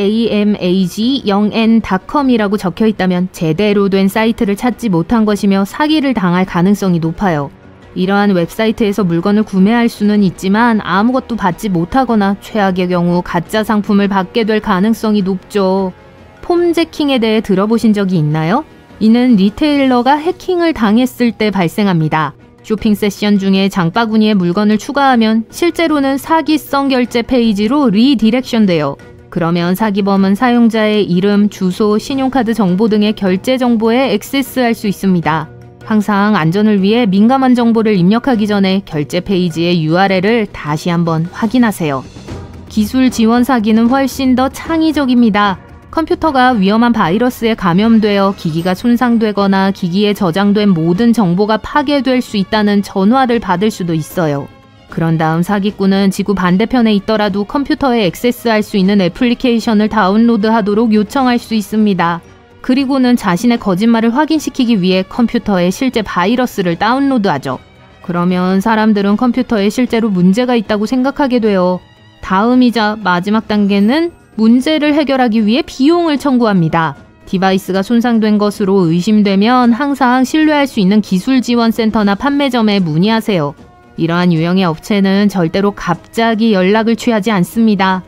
amag0n.com이라고 적혀 있다면 제대로 된 사이트를 찾지 못한 것이며 사기를 당할 가능성이 높아요. 이러한 웹사이트에서 물건을 구매할 수는 있지만 아무것도 받지 못하거나 최악의 경우 가짜 상품을 받게 될 가능성이 높죠. 폼제킹에 대해 들어보신 적이 있나요? 이는 리테일러가 해킹을 당했을 때 발생합니다. 쇼핑 세션 중에 장바구니에 물건을 추가하면 실제로는 사기성 결제 페이지로 리디렉션 돼요. 그러면 사기범은 사용자의 이름, 주소, 신용카드 정보 등의 결제 정보에 액세스할 수 있습니다. 항상 안전을 위해 민감한 정보를 입력하기 전에 결제 페이지의 URL을 다시 한번 확인하세요. 기술 지원 사기는 훨씬 더 창의적입니다. 컴퓨터가 위험한 바이러스에 감염되어 기기가 손상되거나 기기에 저장된 모든 정보가 파괴될 수 있다는 전화를 받을 수도 있어요. 그런 다음 사기꾼은 지구 반대편에 있더라도 컴퓨터에 액세스할 수 있는 애플리케이션을 다운로드하도록 요청할 수 있습니다. 그리고는 자신의 거짓말을 확인시키기 위해 컴퓨터에 실제 바이러스를 다운로드하죠. 그러면 사람들은 컴퓨터에 실제로 문제가 있다고 생각하게 돼요. 다음이자 마지막 단계는 문제를 해결하기 위해 비용을 청구합니다. 디바이스가 손상된 것으로 의심되면 항상 신뢰할 수 있는 기술지원센터나 판매점에 문의하세요. 이러한 유형의 업체는 절대로 갑자기 연락을 취하지 않습니다.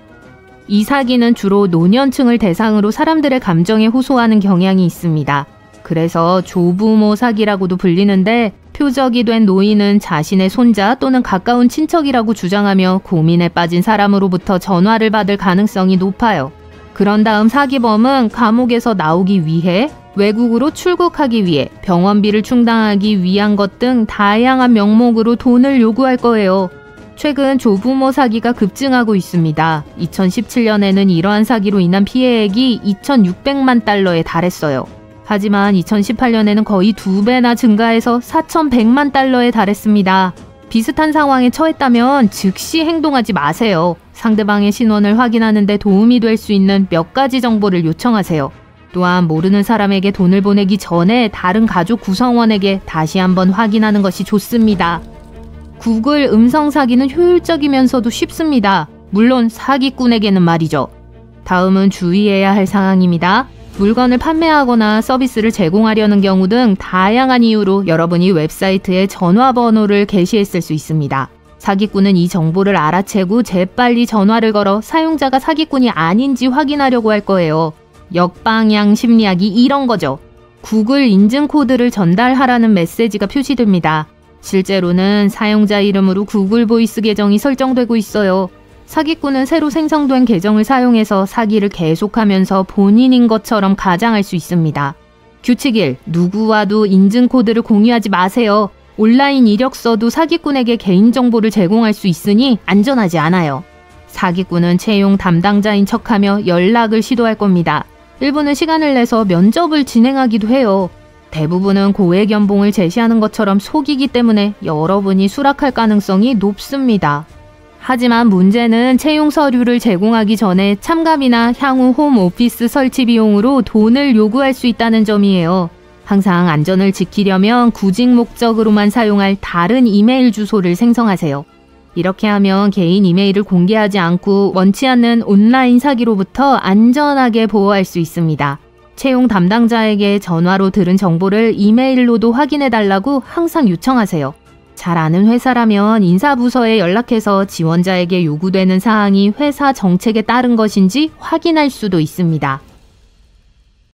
이 사기는 주로 노년층을 대상으로 사람들의 감정에 호소하는 경향이 있습니다. 그래서 조부모 사기라고도 불리는데 표적이 된 노인은 자신의 손자 또는 가까운 친척이라고 주장하며 고민에 빠진 사람으로부터 전화를 받을 가능성이 높아요. 그런 다음 사기범은 감옥에서 나오기 위해, 외국으로 출국하기 위해, 병원비를 충당하기 위한 것 등 다양한 명목으로 돈을 요구할 거예요. 최근 조부모 사기가 급증하고 있습니다. 2017년에는 이러한 사기로 인한 피해액이 2,600만 달러에 달했어요. 하지만 2018년에는 거의 2배나 증가해서 4,100만 달러에 달했습니다. 비슷한 상황에 처했다면 즉시 행동하지 마세요. 상대방의 신원을 확인하는 데 도움이 될 수 있는 몇 가지 정보를 요청하세요. 또한 모르는 사람에게 돈을 보내기 전에 다른 가족 구성원에게 다시 한번 확인하는 것이 좋습니다. 구글 음성 사기는 효율적이면서도 쉽습니다. 물론 사기꾼에게는 말이죠. 다음은 주의해야 할 상황입니다. 물건을 판매하거나 서비스를 제공하려는 경우 등 다양한 이유로 여러분이 웹사이트에 전화번호를 게시했을 수 있습니다. 사기꾼은 이 정보를 알아채고 재빨리 전화를 걸어 사용자가 사기꾼이 아닌지 확인하려고 할 거예요. 역방향 심리학이 이런 거죠. 구글 인증 코드를 전달하라는 메시지가 표시됩니다. 실제로는 사용자 이름으로 구글 보이스 계정이 설정되고 있어요. 사기꾼은 새로 생성된 계정을 사용해서 사기를 계속하면서 본인인 것처럼 가장할 수 있습니다. 규칙 1. 누구와도 인증코드를 공유하지 마세요. 온라인 이력서도 사기꾼에게 개인정보를 제공할 수 있으니 안전하지 않아요. 사기꾼은 채용 담당자인 척하며 연락을 시도할 겁니다. 일부는 시간을 내서 면접을 진행하기도 해요. 대부분은 고액 연봉을 제시하는 것처럼 속이기 때문에 여러분이 수락할 가능성이 높습니다. 하지만 문제는 채용 서류를 제공하기 전에 참가비나 향후 홈오피스 설치 비용으로 돈을 요구할 수 있다는 점이에요. 항상 안전을 지키려면 구직 목적으로만 사용할 다른 이메일 주소를 생성하세요. 이렇게 하면 개인 이메일을 공개하지 않고 원치 않는 온라인 사기로부터 안전하게 보호할 수 있습니다. 채용 담당자에게 전화로 들은 정보를 이메일로도 확인해달라고 항상 요청하세요. 잘 아는 회사라면 인사부서에 연락해서 지원자에게 요구되는 사항이 회사 정책에 따른 것인지 확인할 수도 있습니다.